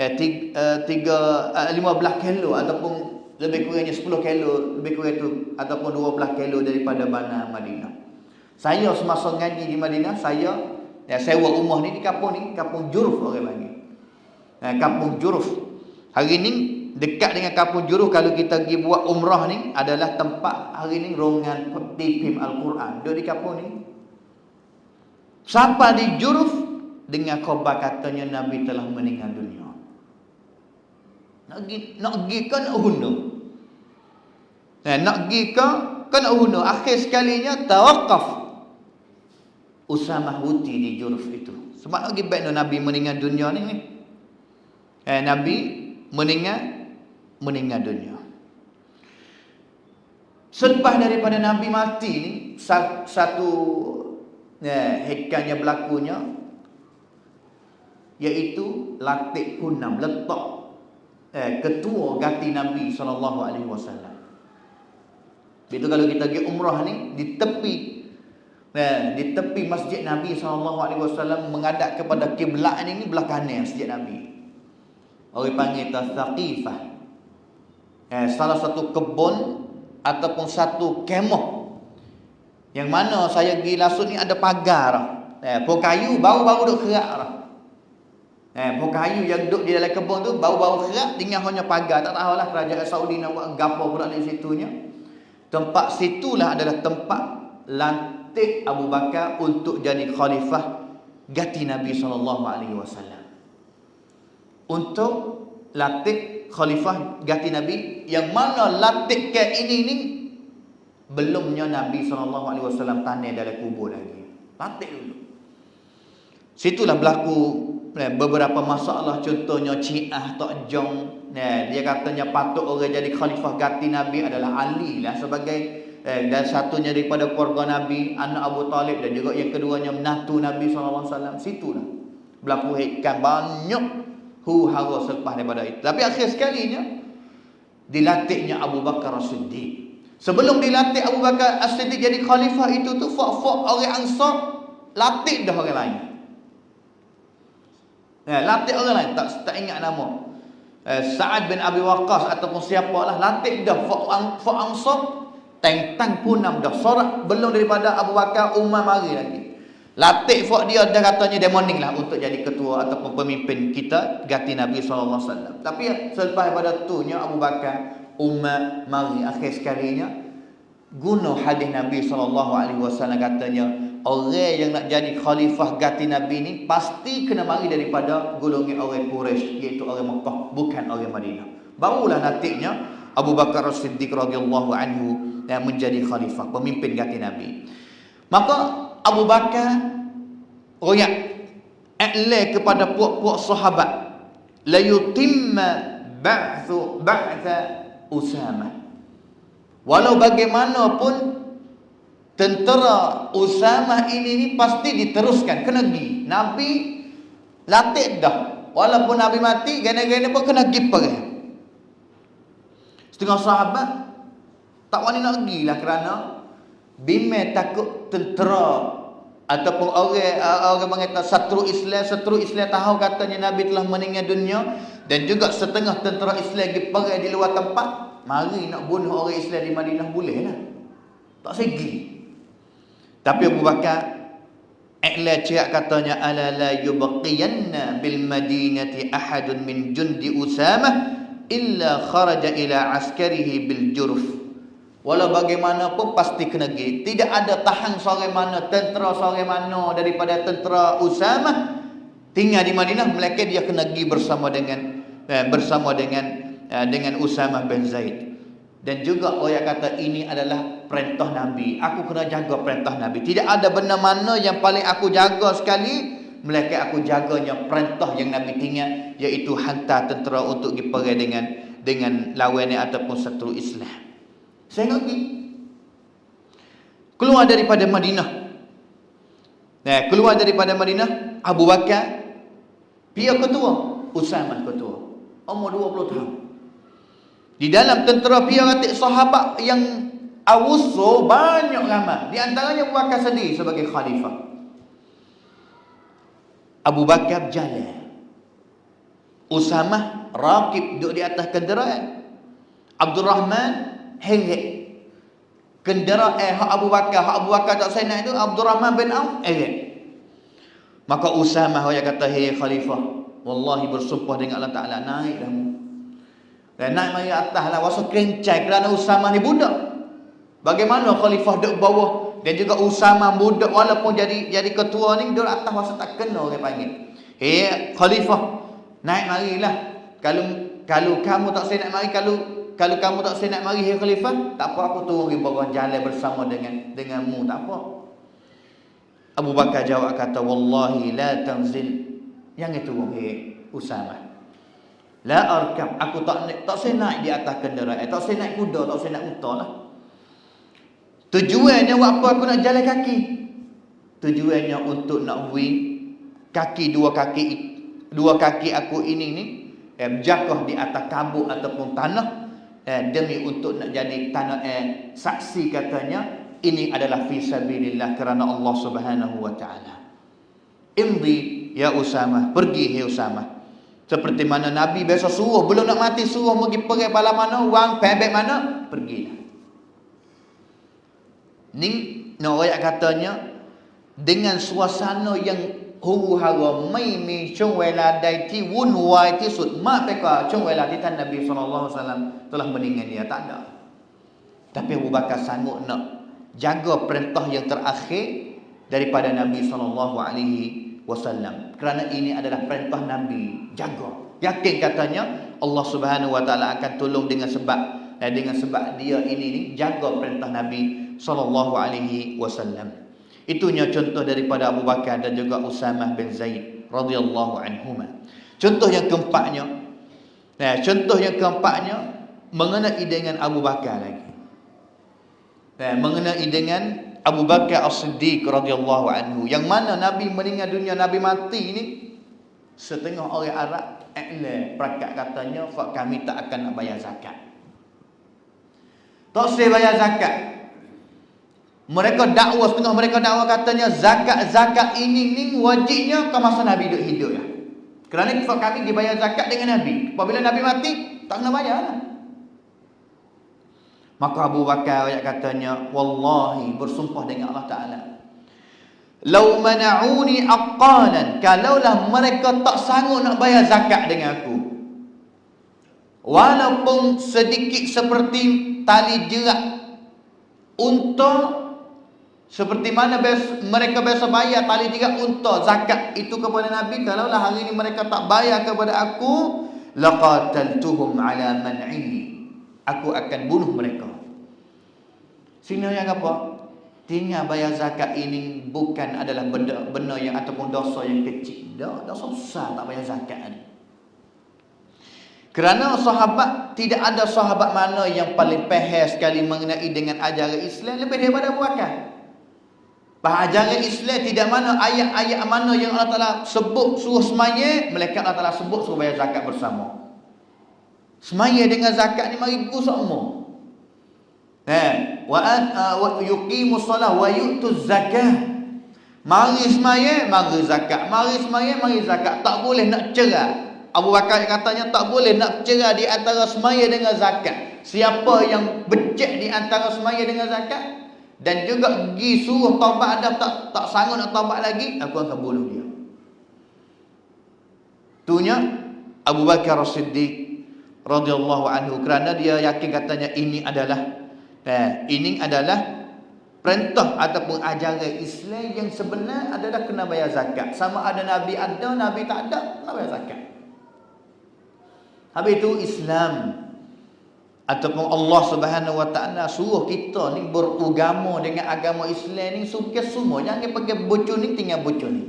kilo ataupun lebih kurangnya 10 kilo, lebih kurang tu ataupun 12 kilo daripada Bana Madinah. Saya semasa ngaji di Madinah, saya sewa rumah ni di kampung ni, kampung Juruf orang panggil. Kampung Juruf. Hari ni dekat dengan kampung Juruf, kalau kita pergi buat umrah ni adalah tempat hari ni rongan tipim Al-Quran. Duduk di kampung ni. Sampai di Juruf dengan khabar katanya Nabi telah meninggal dunia. Nak pergi ke nak hunur? Nak pergi ke nak hunur? Akhir sekalinya tawakaf Usamah Huti di Juruf itu. Sebab nak pergi baik Nabi meninggal dunia ni. Nabi meninggal dunia. Selepas daripada Nabi mati ni, satu hikayahnya berlakunya, iaitu Latik Kunam, letak ketua ganti Nabi SAW. Itu kalau kita pergi umrah ni, di tepi masjid Nabi SAW menghadap kepada kiblat ni belah kanan masjid Nabi. Orang panggil Thaqifah. Salah satu kebun ataupun satu kemah yang mana saya pergi lasut ni ada pagar. Pohon kayu bau-bau duk kerak dah. Pohon kayu yang duduk di dalam kebun tu bau-bau kerak dengan hanya pagar. Tak tahulah kerajaan Saudi nak buat gapo pula di situnya. Tempat situlah adalah tempat lantik Abu Bakar untuk jadi khalifah ganti Nabi SAW. Untuk lantik khalifah ganti Nabi, yang mana lantik ke ini ni belumnya Nabi SAW tanah dalam kubur lagi. Lantik dulu. Situlah berlaku beberapa masalah, contohnya Syiah tak jong. Dia katanya patut orang jadi khalifah ganti Nabi adalah Ali lah sebagai dan satunya daripada keluarga Nabi, anak Abu Talib, dan juga yang keduanya menantu Nabi SAW. Situlah berlaku hikam banyak hara selepas daripada itu. Tapi akhir sekalinya dilantiknya Abu Bakar As-Siddiq. Sebelum dilantik Abu Bakar As-Siddiq jadi khalifah itu tu, fak orang Ansar lantik dah orang lain. Lantik orang lain, tak ingat nama. Sa'ad bin Abi Waqqas ataupun siapalah, lantik dah fak Ansar. Tang punam dah sorak belum daripada Abu Bakar, Umar mari lagi. Latik fak dia dah katanya dia morning lah untuk jadi ketua ataupun pemimpin kita ganti Nabi SAW. Tapi selepas pada tu nya Abu Bakar, Umar mari. Akhir sekalinya guna hadis Nabi SAW katanya, orang yang nak jadi khalifah ganti Nabi ni pasti kena mari daripada golongan orang Quraisy, iaitu orang Mekah, bukan orang Madinah. Barulah nantinya Abu Bakar As-Siddiq radhiyallahu anhu yang menjadi khalifah, pemimpin ganti Nabi. Maka Abu Bakar royak i'la kepada puak-puak sahabat, la yutimma ba'tha Usamah. Walau bagaimanapun tentera Usamah ini pasti diteruskan, kena pergi. Nabi latih dah, walaupun Nabi mati, gana-gana pun kena pergi perang. Setengah sahabat tak wani nak pergi lah, kerana bimbang takut tentera ataupun orang mengatakan satru Islam tahu katanya Nabi telah meninggal dunia, dan juga setengah tentera Islam pergi perang di luar tempat, mari nak bunuh orang Islam di Madinah boleh lah, tak segi. Tapi Abu Bakar i'la cerak katanya, ala la yubqiyanna bil madinati ahadun min jundi Usamah illa kharaja ila askarihi bil Juruf. Walau bagaimanapun pasti kena pergi. Tidak ada tahan seorang mana, tentera seorang mana daripada tentera Usamah tinggal di Madinah, melainkan dia kena pergi bersama dengan Usamah bin Zaid. Dan juga orang kata ini adalah perintah Nabi. Aku kena jaga perintah Nabi. Tidak ada benda mana yang paling aku jaga sekali, melainkan aku jaganya perintah yang Nabi tinggal, iaitu hantar tentera untuk pergi perang dengan lawannya ataupun setru Islam. Saya pergi. Keluar daripada Madinah. Keluar daripada Madinah, Abu Bakar dia ketua, Usamah ketua. Umur 20 tahun. Di dalam tentera piaratik sahabat yang awuso banyak ramai. Di antaranya Abu Bakar sendiri sebagai khalifah. Abu Bakar jalan. Usamah rakib duduk di atas kenderaan. Abdul Rahman heret. Kenderaan hak Abu Bakar tak saya naik itu, Abdul Rahman bin Auf heret. Maka Usamah dia kata, "Hei khalifah, wallahi bersumpah dengan Allah Ta'ala, naik kamu. Dan naik mari atas lah, wasa kerencai kerana Usamah ni budak. Bagaimana khalifah duduk bawah dan juga Usamah budak walaupun jadi ketua ni duduk atas wasa tak kena orang panggil. Hei khalifah, naik marilah. Kalau kamu tak saya nak mari, kalau kamu tak saya nak mari, hei khalifah, tak apa aku turun di bawah jalan bersama denganmu, tak apa." Abu Bakar jawab kata, "Wallahi la tanzil." Yang itu hei Usamah. La arkab, aku tak saya naik di atas kenderaan, tak saya naik kuda, tak saya naik unta lah. Tujuannya buat apa aku nak jalan kaki? Tujuannya untuk nak dua kaki aku ini ni berjatuh di atas kabut ataupun tanah, demi untuk nak jadi tanah saksi katanya ini adalah fi sabilillah, kerana Allah Subhanahu wa taala. Imdi ya Usamah, pergi hai Usamah. Seperti mana Nabi biasa suruh, belum nak mati suruh pergi bala mana, wang pebek mana, pergilah. Ni orang katanya dengan suasana yang huru-hara mai chung wela dai ti wun wai ti sud ma peka chung wela ti tan Nabi sallallahu alaihi wasallam telah meninggal dia tak ada. Tapi Abu Bakar sanggup nak jaga perintah yang terakhir daripada Nabi sallallahu alaihi wasallam, kerana ini adalah perintah Nabi, jaga. Yakin katanya Allah Subhanahu wa taala akan tolong dengan sebab dia ini ni jaga perintah Nabi sallallahu alaihi wasallam. Itunya contoh daripada Abu Bakar dan juga Usamah bin Zaid radhiyallahu anhuma. Contoh yang keempatnya mengenai dengan Abu Bakar lagi. Mengenai dengan Abu Bakar As-Siddiq radhiyallahu anhu, yang mana Nabi meninggal dunia, Nabi mati ni, setengah orang Arab perakat katanya, "Fak kami tak akan nak bayar zakat." Tak saya bayar zakat. Setengah mereka dakwa katanya zakat ini wajibnya ke masa Nabi hidup ya. Kerana fak kami dibayar zakat dengan Nabi. Apabila Nabi mati, tak kena bayar lah. Maka Abu Bakar katanya, "Wallahi bersumpah dengan Allah Ta'ala, lau mana'uni aqalan, kalaulah mereka tak sanggup nak bayar zakat dengan aku, walaupun sedikit seperti tali jerat unta, seperti mana mereka biasa bayar tali jerat unta zakat itu kepada Nabi, kalaulah hari ini mereka tak bayar kepada aku, laqataltuhum ala man'i, aku akan bunuh mereka." Sini yang apa? Tinggal bayar zakat ini bukan adalah benda yang ataupun dosa yang kecil. Dosa besar tak bayar zakat ni. Kerana sahabat, tidak ada sahabat mana yang paling pahal sekali mengenai dengan ajaran Islam lebih daripada Abu Bakar. Ajaran Islam tidak mana ayat-ayat mana yang Allah Ta'ala sebut suruh semaya, melainkan Allah Ta'ala sebut suruh bayar zakat bersama. Semaya dengan zakat ni mari gugur semua. Wa yuqimus solah wa yu'tuz zakah. Mari semaya, mari zakat. Mari semaya, mari zakat. Tak boleh nak cerai. Abu Bakar katanya tak boleh nak cerai di antara semaya dengan zakat. Siapa yang becek di antara semaya dengan zakat dan juga pergi suruh taubat dah tak sanggup nak taubat lagi, aku akan bunuh dia. Itunya Abu Bakar As-Siddiq radhiyallahu anhu, kerana dia yakin katanya ini adalah perintah ataupun ajaran Islam yang sebenar adalah kena bayar zakat. Sama ada Nabi ada, Nabi tak ada, kena bayar zakat. Habis itu Islam ataupun Allah Subhanahu wa taala suruh kita ni beragama dengan agama Islam ni suka semua. Jangan pergi bocor ni tinggal bocor ni.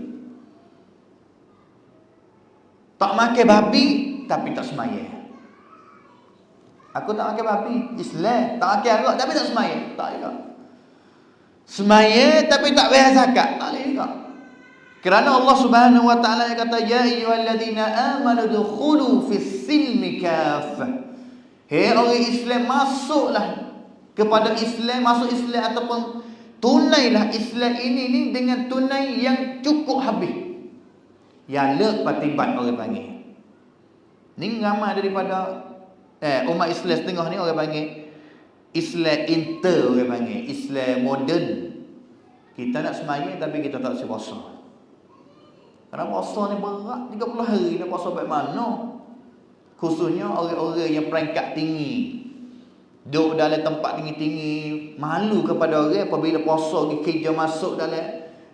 Tak makan babi tapi tak sembahyang. Aku tak pakai babi, Islam. Tak pakai arak tapi tak semaya. Tak juga. Semaya tapi tak bayar zakat. Tak boleh juga. Kerana Allah Subhanahu wa taala yang kata ya ayyuhallazina amanu dukhulu fis silmi kaffah. Hei orang Islam, masuklah kepada Islam, masuk Islam ataupun tunailah Islam ini dengan tunai yang cukup habis. Ya lek patibat orang panggil. Ni ramai daripada umat Islam setengah ni orang panggil Islam inter, orang panggil Islam moden. Kita nak semaya tapi kita tak puasa. Kerana puasa ni berat 30 hari nak puasa bagaimana? Khususnya orang-orang yang peringkat tinggi, duduk dalam tempat tinggi-tinggi, malu kepada orang apabila puasa pergi kerja masuk dalam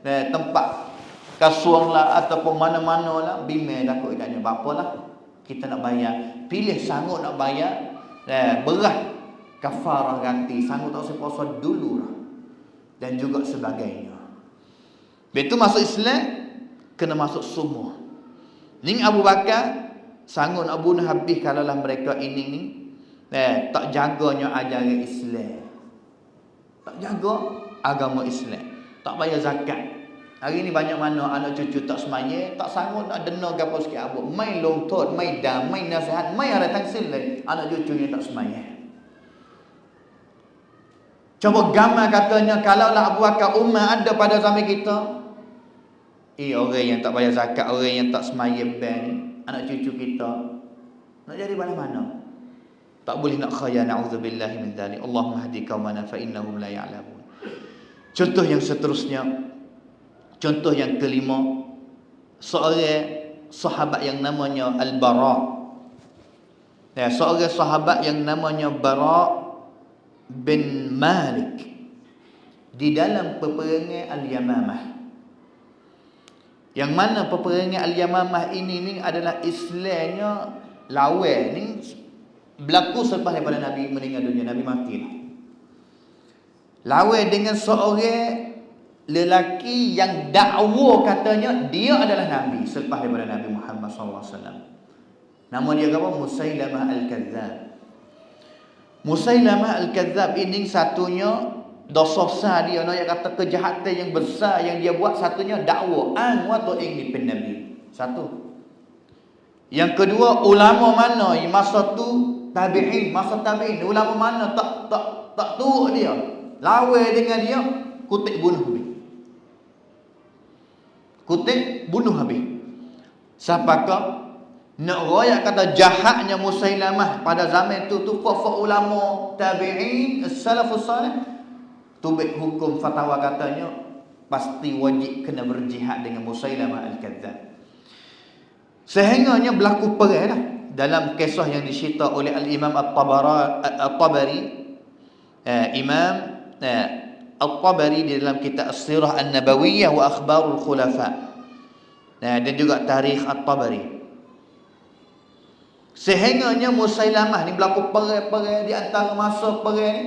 tempat kasuang lah ataupun mana-mana lah, bimbang takut idaknya. Bapalah kita nak bayar, pilih sanggup nak bayar, berat kafarah ganti, sanggup tak usah puasa dulu lah, dan juga sebagainya. Betul masuk Islam kena masuk semua. Ni Abu Bakar sanggup nak bunuh habis kalaulah mereka ini ni tak jaganya ajaran Islam, tak jaga agama Islam, tak bayar zakat. Hari ni banyak mana anak cucu tak semaya, tak sanggup nak dena gapo sikit abuk, mai longtot, mai dam, mai nasihat, mai ada tangsil lain anak cucunya tak semaya. Coba gambar katanya kalaulah Abu Bakar Umar ada pada zaman kita, orang yang tak bayar zakat, orang yang tak semaya ban ni, anak cucu kita nak jadi mana-mana. Tak boleh nak khaya, na'udzubillahi min dzalik. Allahumma hdi qaumana fa innahum la ya'lamun. Contoh yang seterusnya, contoh yang kelima, seorang sahabat yang namanya Al-Bara. Seorang sahabat yang namanya Bara bin Malik di dalam peperangan Al-Yamamah. Yang mana peperangan Al-Yamamah ini adalah Islamnya lawan ni berlaku selepas daripada Nabi meninggal dunia, Nabi mati. Lawan dengan seorang lelaki yang dakwa katanya dia adalah Nabi selepas daripada Nabi Muhammad SAW. Nama dia apa? Musailamah Al-Kadzab. Musailamah Al-Kadzab ini satunya dosa besar dia, yang kata kejahatan yang besar yang dia buat, satunya dakwa wa ta'ing bin Nabi. Satu. Yang kedua, ulama mana masa tu tabi'in, masa tabi'in, ulama mana tak turut dia, lawan dengan dia, kutip bunuh habis. Kutip bunuh habis. Siapakah nak royak kata jahatnya Musailamah pada zaman tu fa ulama tabi'in as-salafus salih tubik hukum fatwa katanya pasti wajib kena berjihad dengan Musailamah Al-Kadzab. Sehingganya berlaku perang lah dalam kisah yang dicerita oleh Al-Imam At-Tabari. Imam At-Tabari di dalam kitab As-Sirah An-Nabawiyah wa Akhbarul Khulafa, dan juga Tarikh At-Tabari. Sehingganya Musailamah ni berlaku perang di antara masa perang ni,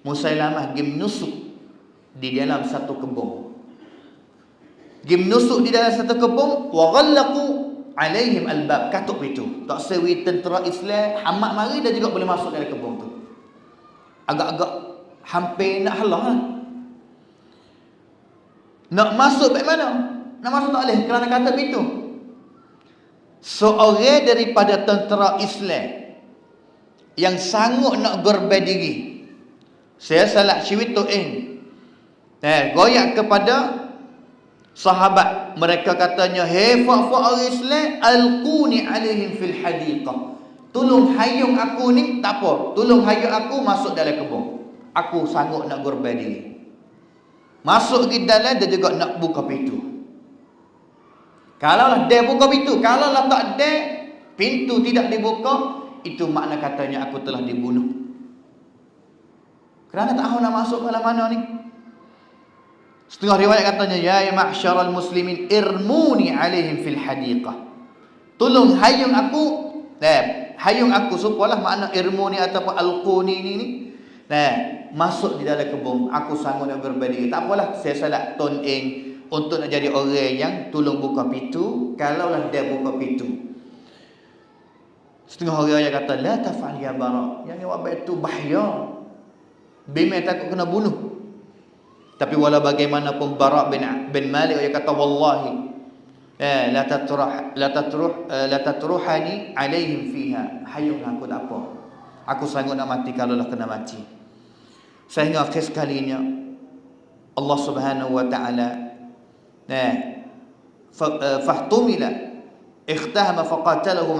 Musailamah pergi menusuk di dalam satu kebun. Pergi menusuk di dalam satu kebun, wa ghallaqu alaihim albab, katuk itu. Tak sewi tentera Islam hamak mari dan juga boleh masuk dalam kebun tu. Agak-agak hampir nak halang lah. Nak masuk baik mana? Nak masuk tak boleh kerana katuk itu. Seorang daripada tentera Islam yang sanggup nak berbai diri, saya salah ciwit tu goyak kepada sahabat, mereka katanya, hei fa orang Islam, alquni alaihim fil hadiqah, tolong hayung aku ni, tak apa, tolong hayung aku masuk dalam kebun, aku sanggup nak berbai diri. Masuk ke dalam dan juga nak buka pintu. Kalaulah dia buka pintu, kalaulah tak ada pintu tidak dibuka, itu makna katanya aku telah dibunuh. Kerana tak tahu nak masuk ke mana ni. Setengah riwayat katanya, ya ma'syaral muslimin irmuni alaihim fil hadiqah, tolong hayung aku supalah makna irmuni ataupun alquni ni masuk di dalam kebun, aku sanggup nak berbadi. Tak apalah, saya salat ton untuk nak jadi orang yang tolong buka pintu, kalaulah dia buka pintu. Setengah orang yang kata la taf'al ya Bara, yang awak buat itu bahaya, bimai takut kena bunuh. Tapi walau bagaimanapun Bara bin Malik dia kata wallahi la tatruhani alaihim fiha, hayung aku tak apa, aku sanggup nak mati kalau lah kena mati. Sehingga akhir sekalinya Allah Subhanahu wa taala fahtumila اختهم فقاتلهم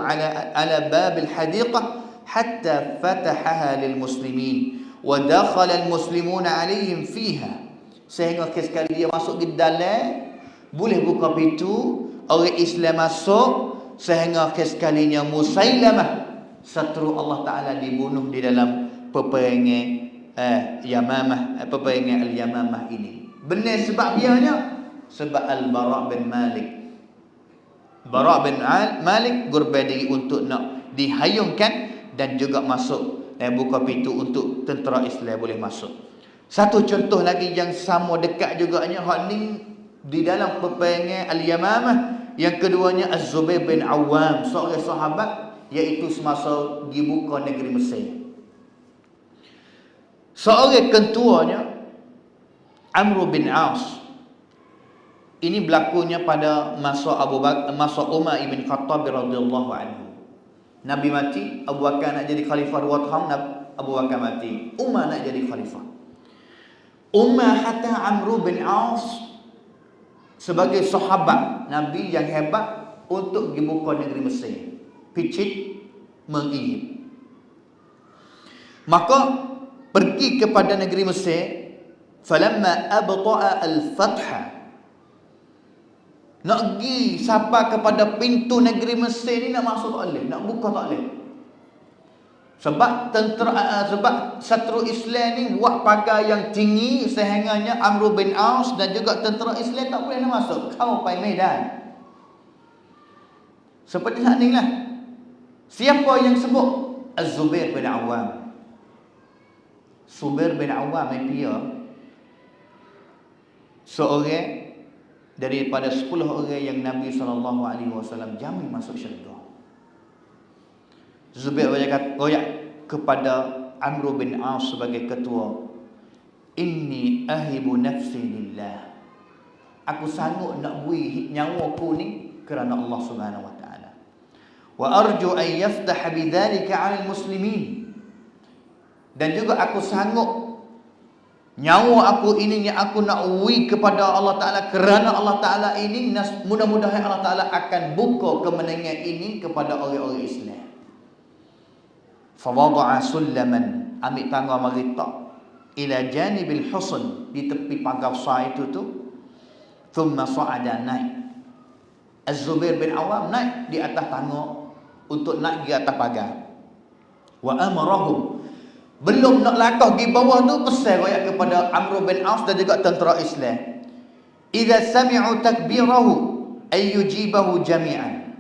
على باب الحديقة حتى فتحها للمسلمين ودخل المسلمون عليهم فيها. Sehingga sekali dia masuk ke dalam, boleh buka pintu, orang Islam masuk, sehingga sekalinya Musailamah satru Allah Taala dibunuh di dalam peperangan Yamamah, peperangan Al-Yamamah ini. Benar sebab biarnya sebab Al-Bara bin Malik. Bara bin Malik gurbai diri untuk nak dihayungkan dan juga masuk dan buka pintu untuk tentera Islam boleh masuk. Satu contoh lagi yang sama dekat juganya hak ni di dalam peperangan Al-Yamamah, yang keduanya Az-Zubair bin Awam, seorang sahabat, iaitu semasa dibuka negeri Mesir. Seorang ketuanya Amr bin As. Ini berlakunya pada masa Umar ibn Khattab radhiyallahu anhu. Nabi mati, Abu Bakar nak jadi khalifah 2 tahun, Abu Bakar mati, Umar nak jadi khalifah. Umar hatta Amr bin As sebagai sahabat Nabi yang hebat untuk dibuka negeri Mesir, picit mengiyip. Maka pergi kepada negeri Mesir, falamma abta'a al-fatha, nak pergi sampai kepada pintu negeri Mesir ni, nak masuk tak boleh, nak buka tak boleh. Sebab sebab satru Islam ni buat pagar yang tinggi, sehingganya Amr bin As dan juga tentera Islam tak boleh nak masuk. Kau pai medan. Seperti saat ni lah. Siapa yang sebut? Az-Zubair bin Awam. Zubair bin Awam dia seorang daripada 10 orang yang Nabi SAW jamin masuk syurga. Zubair royak kepada Amr bin As sebagai ketua, inni ahibu nafsi lillah, aku sanggup nak beri nyawaku ni kerana Allah Subhanahu wa taala, wa arju an yaftah bidzalika 'ala muslimin, dan juga aku sanggup nyawa aku ini yang aku nak uwi kepada Allah Ta'ala kerana Allah Ta'ala ini, mudah-mudahan Allah Ta'ala akan buka kemenangan ini kepada orang-orang Islam. Fawada'a sullaman, ambil tangga maritak ila janibil husn, di tepi pagar besar itu tu. Thumma sa'ada, naik. Az-Zubair bin Awam naik di atas tangga untuk naik di atas pagar. Wa amarahum, belum nak langkah di bawah tu, pesan royak kepada Amr bin As dan juga tentera Islam, idza sami'u takbirahu ay yujibahu jami'an,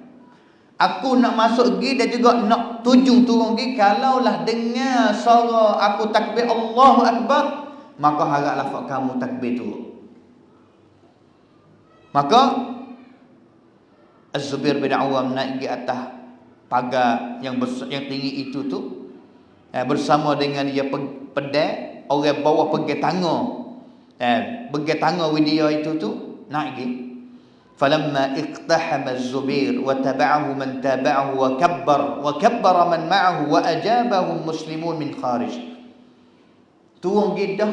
aku nak masuk pergi dan juga nak tuju turun pergi, kalaulah dengar suara aku takbir Allahu Akbar, maka harap lafaz kamu takbir tu. Maka Az-Zubair bin Awam naik di atas pagar yang tinggi itu tu, bersama dengan dia pedai, orang bawah pergi tangga, pergi tangga dia itu tu, naik pergi. Falamma iqtahama Az-Zubair wa taba'ahu man taba'ahu wa kabbara man ma'ahu wa ajabahum muslimun min kharij. Turun dah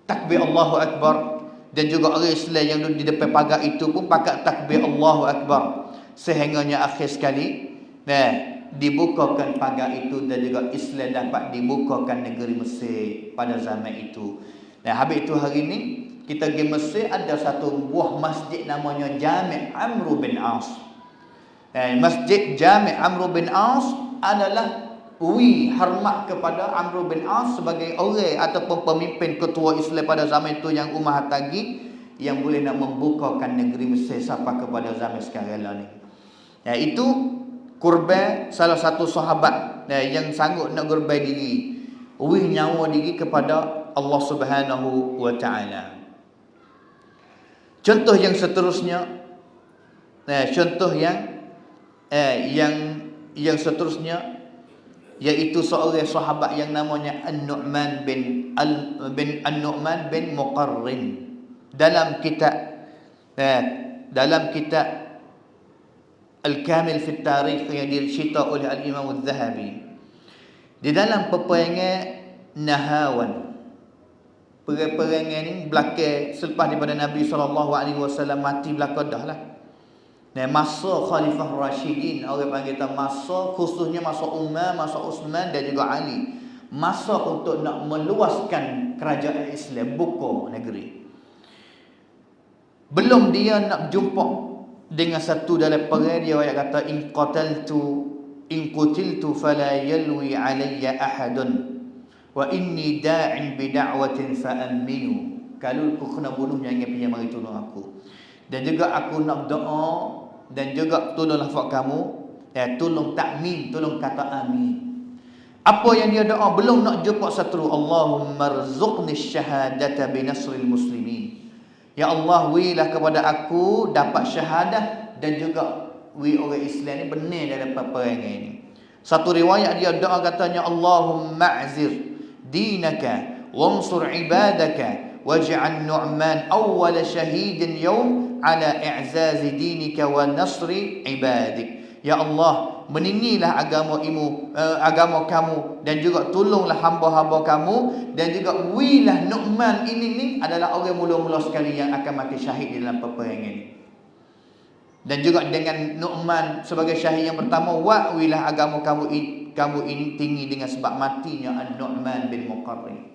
takbir Allahu Akbar, dan juga orang Islam yang duduk di depan pagar itu pun pakat takbir Allahu Akbar, sehingganya akhir sekali dibukakan pagar itu dan juga Islam dapat dibukakan negeri Mesir pada zaman itu. Dan habis itu hari ini kita pergi Mesir, ada satu buah masjid namanya Jami' Amr bin As. Masjid Jami' Amr bin As adalah hormat kepada Amr bin As sebagai orang ataupun pemimpin ketua Islam pada zaman itu yang Umar Hatagi, yang boleh nak membukakan negeri Mesir sampai kepada zaman sekarang ni. Itu kurban salah satu sahabat yang sanggup nak kurban diri, nyawa diri kepada Allah Subhanahu wa taala. Contoh yang seterusnya, contoh yang yang seterusnya, iaitu seorang sahabat yang namanya An-Nu'man bin An-Nu'man bin Muqarrin. Dalam kitab Al-Kamil fi Tarikh yang dicerita oleh Al-Imam Al-Zahabi, di dalam peperangan Nahawan, peperangan ni belakang selepas daripada Nabi SAW mati belakang dah lah. Masa Khalifah Rashidin, orang panggil masa, khususnya masa Umar, masa Uthman dan juga Ali, masa untuk nak meluaskan kerajaan Islam, buka negeri. Belum dia nak jumpa dengan satu dalam perang, dia kata in qutiltu fala yalwi alayya ahadun wa inni da'in bi da'watin fa aminu. Kalau aku kena bunuh, jangan pergi mari tolong aku. Dan juga aku nak doa, dan juga tolonglah fak kamu, tolong takmin, tolong kata amin. Apa yang dia doa belum nak jumpa satu, Allahumma rzuqni syahadata bi nasril muslimin. Ya Allah, wilah kepada aku dapat syahadah dan juga orang Islam ni benar dalam peperangan ini. Satu riwayat dia doa katanya, Allahumma a'zir dinaka wansur ibadaka waj'al Nu'man awwal syahidin yawm ala i'zazi dinika wa nasri ibadik. Ya Allah, meninggilah agama kamu dan juga tolonglah hamba-hamba kamu, dan juga wilah Nu'man ini adalah orang mula-mula sekali yang akan mati syahid di dalam peperangan ini. Dan juga dengan Nu'man sebagai syahid yang pertama, wilah agama kamu ini tinggi dengan sebab matinya An-Nu'man bin Muqarrin.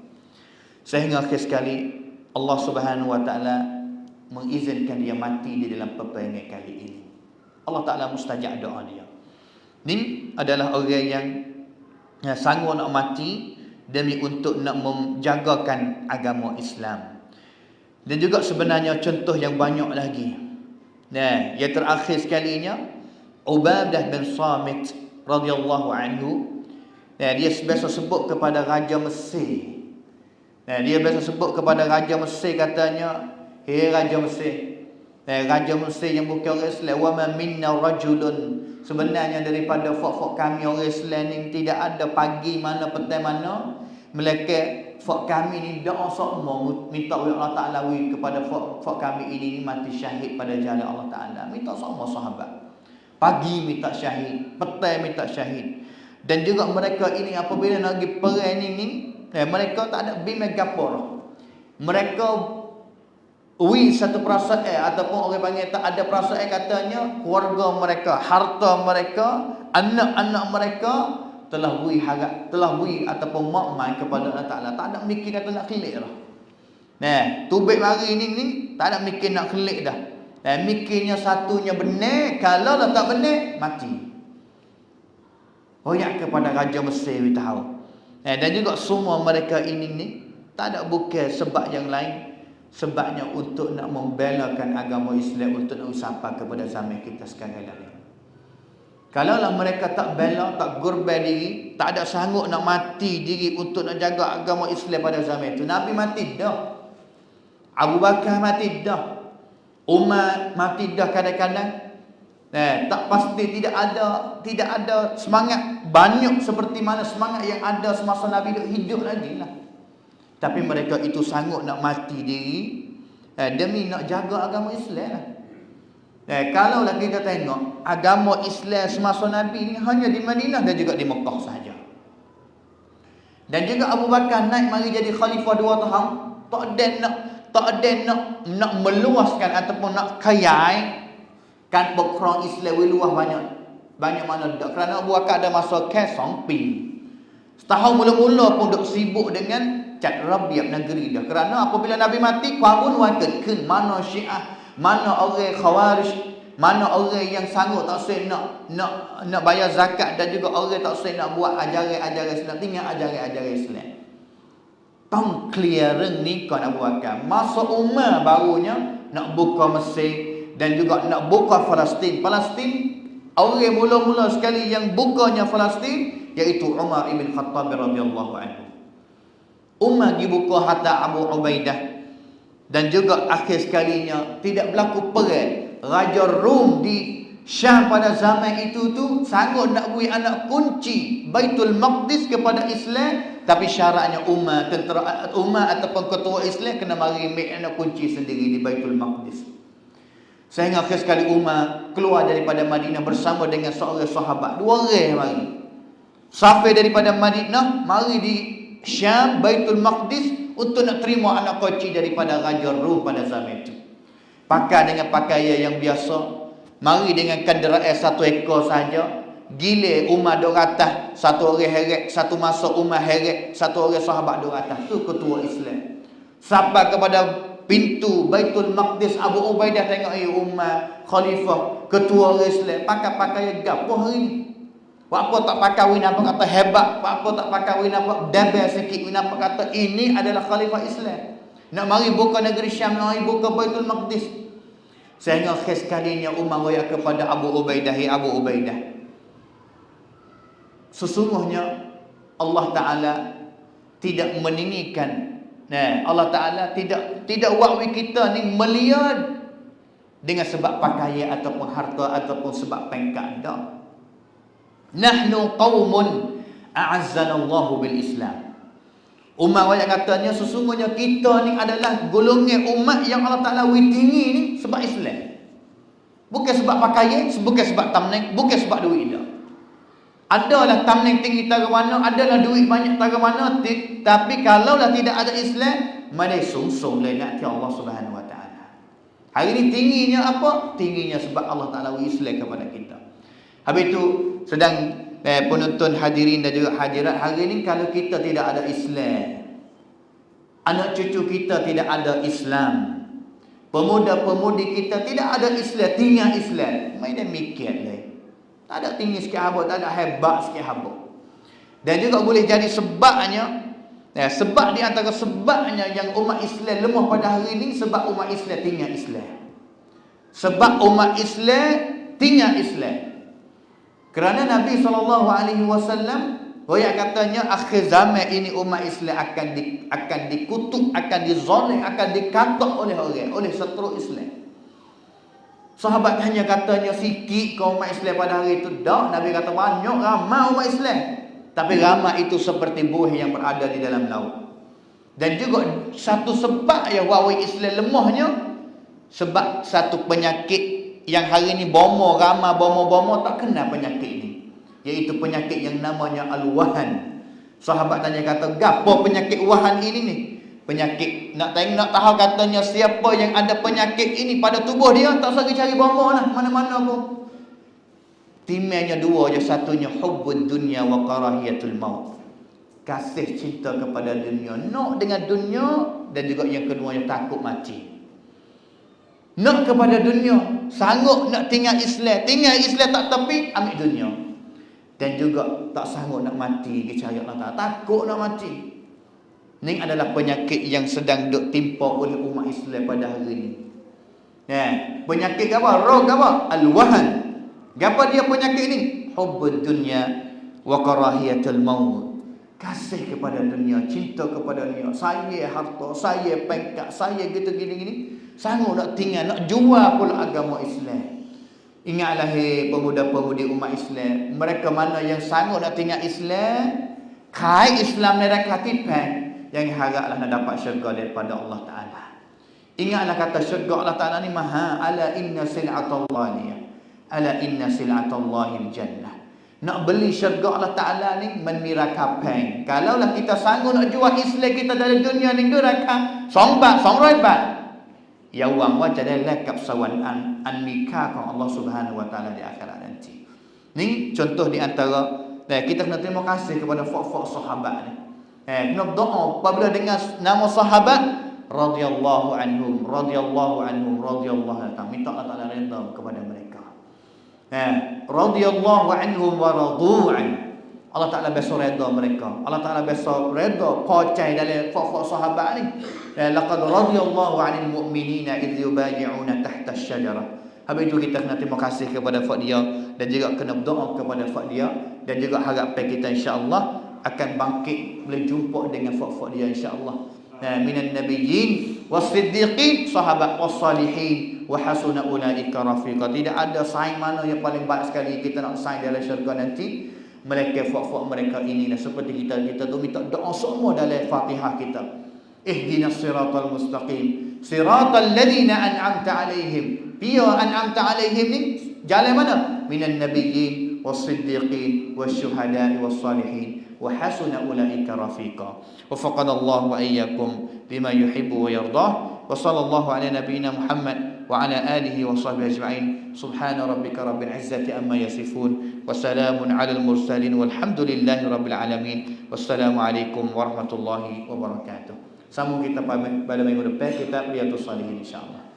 Sehingga akhir sekali Allah Subhanahu wa taala mengizinkan dia mati di dalam peperangan kali ini. Allah Ta'ala mustajab doa dia. Ini adalah orang yang sanggup nak mati demi untuk nak menjagakan agama Islam. Dan juga sebenarnya contoh yang banyak lagi. Yang terakhir sekalinya, Ubadah bin Samit radhiyallahu anhu. Dia biasa sebut kepada Raja Mesir. Dia biasa sebut kepada Raja Mesir, katanya, hei Raja Mesir, Raja Mesir yang bukan orang Islam, wa ma minna rajulun, sebenarnya daripada fak kami orang Islam ni tidak ada pagi mana petang mana melainkan fak kami ni doa semua minta oleh Allah Taala kepada fak kami ini mati syahid pada jalan Allah Taala. Minta semua sahabat, pagi minta syahid, petang minta syahid. Dan juga mereka ini apabila nak pergi perang ini, mereka tak ada bimbang gapo. Mereka satu perasaan ataupun orang panggil tak ada perasaan, katanya keluarga mereka, harta mereka, anak-anak mereka telah harap, telah ataupun makmai kepada Allah Ta'ala. Tak ada mikir kata nak kelik dah. Tubik mari ni tak ada mikir nak kelik dah. Mikirnya satunya benar, kalau dah tak benar mati. Hoyak kepada Raja Mesir tahu. Dan juga semua mereka ini tak ada bukan sebab yang lain, sebabnya untuk nak membelakan agama Islam, untuk nak usapa kepada zaman kita sekarang ini. Kalaulah mereka tak bela, tak korban diri, tak ada sanggup nak mati diri untuk nak jaga agama Islam pada zaman itu, Nabi mati dah, Abu Bakar mati dah, Umar mati dah kadang-kadang. Tak pasti, tidak ada semangat banyak seperti mana semangat yang ada semasa Nabi hidup lagi lah. Tapi mereka itu sanggup nak mati diri demi nak jaga agama Islam. Kalaulah kita tengok agama Islam semasa Nabi ni hanya di Madinah dan juga di Mekah saja. Dan juga Abu Bakar naik mari jadi khalifah 2 tahun, tak ada nak meluaskan ataupun nak kayai kan perang Islam luas banyak mana dak, kerana Abu Bakar ada masa kesong pi. Setahun mula-mula pun duk sibuk dengan cat rabiat negeri dah. Kerana apabila Nabi mati, qarun waketkan mana Syiah, mana orang Khawarij, mana orang yang sanggup tak usah nak bayar zakat, dan juga orang tak usah nak buat ajaran Islam, tinggal ajaran Islam. Tong clearing ni kan Abu Bakar. Masa Umar barunya nak buka Mesir dan juga nak buka Palestin. Orang mula-mula sekali yang bukanya Palestin iaitu Umar ibn Khattab radhiyallahu anhu. Umar pergi buka hatta Abu Ubaidah. Dan juga akhir sekalinya tidak berlaku perang. Raja Rom Syam pada zaman itu tu sanggup nak beri anak kunci Baitul Maqdis kepada Islam, tapi syaratnya umat tentera umat ataupun ketua Islam kena mari ambil anak kunci sendiri di Baitul Maqdis. Sehingga akhir sekali umat keluar daripada Madinah bersama dengan seorang sahabat, 2 orang mari. Sampai daripada Madinah mari di Syam Baitul Maqdis untuk nak terima anak kunci daripada Raja Rom pada zaman itu. Pakai dengan pakaian yang biasa, mari dengan kenderaan 1 ekor saja. Gila umat 200, 1 orang heret, 1 masuk umat heret, 1 orang sahabat 200. Tu ketua Islam. Sampai kepada pintu Baitul Maqdis, Abu Ubaidah tengok umat khalifah ketua orang Islam pakai pakaian gapo hari ni. Apa tak pakai win apa kata hebat, apa tak pakai win apa dabel sikit, win apa kata ini adalah khalifah Islam. Nak mari buka negeri Syam, nak mari buka Baitul Maqdis. Sehingga akhir sekalinya Umar royak kepada Abu Ubaidah, Abu Ubaidah, sesungguhnya Allah Ta'ala tidak meninggikan, Allah Ta'ala tidak wakwi kita ni melihat dengan sebab pakaian ataupun harta ataupun sebab pangkat. Tak. Nahnu qaumun a'azzanallahu bil Islam. Umar royak katanya sesungguhnya kita ni adalah golongan umat yang Allah Ta'ala tinggi ni sebab Islam. Bukan sebab pakaian, bukan sebab tameng, bukan sebab duit dah. Adalah tameng tinggi taga mana, adalah duit banyak taga mana, tapi kalaulah tidak ada Islam, mana sungsung lengat ke Allah Subhanahu Wa Ta'ala. Hari ni tingginya apa? Tingginya sebab Allah Ta'ala Islam kepada kita. Habis itu sedang penonton hadirin dan juga hadirat, hari ni kalau kita tidak ada Islam, anak cucu kita tidak ada Islam, pemuda-pemudi kita tidak ada Islam, tinggal Islam, mai dah mikir lah. Tak ada tinggi sikit habuk, tak ada hebat sikit habuk. Dan juga boleh jadi sebabnya, sebab di antara sebabnya yang umat Islam lemah pada hari ini, sebab umat Islam tinggal Islam. Sebab umat Islam tinggal Islam. Kerana Nabi SAW royak katanya akhir zaman ini umat Islam akan dikutuk, akan dizalim, akan dikatak oleh orang, oleh seteruk Islam. Sahabat hanya katanya sikit kau umat Islam pada hari itu. Tak, Nabi kata banyak ramai umat Islam. Tapi ramai itu seperti buih yang berada di dalam laut. Dan juga satu sebab yang wawi Islam lemahnya, sebab satu penyakit yang hari ini ramai bomo tak kena penyakit ini, iaitu penyakit yang namanya al-wahan. Sahabat tanya kata, gapo penyakit wahan ini ni? Penyakit nak tahu katanya siapa yang ada penyakit ini pada tubuh dia, tak usah cari bomo lah mana-mana pun. Timanya 2 je, satunya hubbud dunya wa karahiyatul maut. Kasih cinta kepada dunia, nak dengan dunia, dan juga yang keduanya takut mati. Nak kepada dunia, sanggup nak tinggal Islam tak tepi, ambil dunia. Dan juga tak sanggup nak mati ke cari Allah Ta'ala, takut nak mati. Ini adalah penyakit yang sedang duk timpa oleh umat Islam pada hari ini. Penyakit apa? Roh apa? Al-wahan. Apa dia penyakit ini? Hubbud dunya wa karahiyatul maut. Kasih kepada dunia, cinta kepada dunia. Saya harta, saya pangkat, saya gitu gini. Sanggup nak tinggal, nak jual pula agama Islam. Ingatlah pemuda-pemudi umat Islam, mereka mana yang sanggup nak tinggal Islam, kai Islam ni dah katipan, yang haraplah nak dapat syurga daripada Allah Ta'ala. Ingatlah kata syurga Allah Ta'ala ni maha. Ala inna sil'atallahi, ala inna sil'atallahi jannah. Nak beli syurga Allah Ta'ala ni menmira kapan. Kalaulah kita sanggup nak jual Islam kita dari dunia ni, geraka songbat, songrebat, ya wang wajah lekap sawan an mikah Allah Subhanahu Wa Ta'ala di akhirat nanti. Ni contoh di antara kita kena terima kasih kepada fak-fak sahabat ni. Kena berdoa apabila dengar nama sahabat radhiyallahu anhum, radhiyallahu anhum, radhiyallahu anhum. Minta Allah Ta'ala redha kepada mereka. Radhiyallahu anhum wa radu an. Allah Ta'ala besar redha mereka. Allah Ta'ala besar redha pacai dalam fak-fak sahabat ni. Laqad radhiyallahu 'anil mu'minina idh yubayyi'una tahta asy-syajarah. Habis itu kita kena terima kasih kepada fak dia, dan juga kena berdoa kepada fak dia, dan juga harapan kita insya-Allah akan bangkit boleh jumpa dengan fak-fak dia insya-Allah. Minan nabiyyin was-siddiqin, sahabat was-salihin, wa hasuna ulaika rafiqa. Tidak ada saing mana yang paling baik sekali kita nak saing dalam syurga nanti melainkan fuak-fuak mereka ini. Dan seperti kita tu minta doa semua dalam Fatihah kita. Ihdinas siratal mustaqim, siratal ladzina an'amta alaihim. Dia an'amta alaihim ni jalan mana? Minan nabiyyin was-siddiqin wasyuhada'i was-salihin wa hasuna ulaika rafiqa. Waffaqana Allah wa iyyakum bima yuhibbu wa yardah. Wa sallallahu ala nabiyyina Muhammad wa ala alihi wa sahbihi ajma'in. Subhana rabbika rabbil izzati amma yasifun wa salamun alal mursalin walhamdulillahi rabbil alamin. Wassalamu alaikum warahmatullahi wabarakatuh. Sambung kita pada minggu depan, kita Riyadhus Shalihin insya-Allah.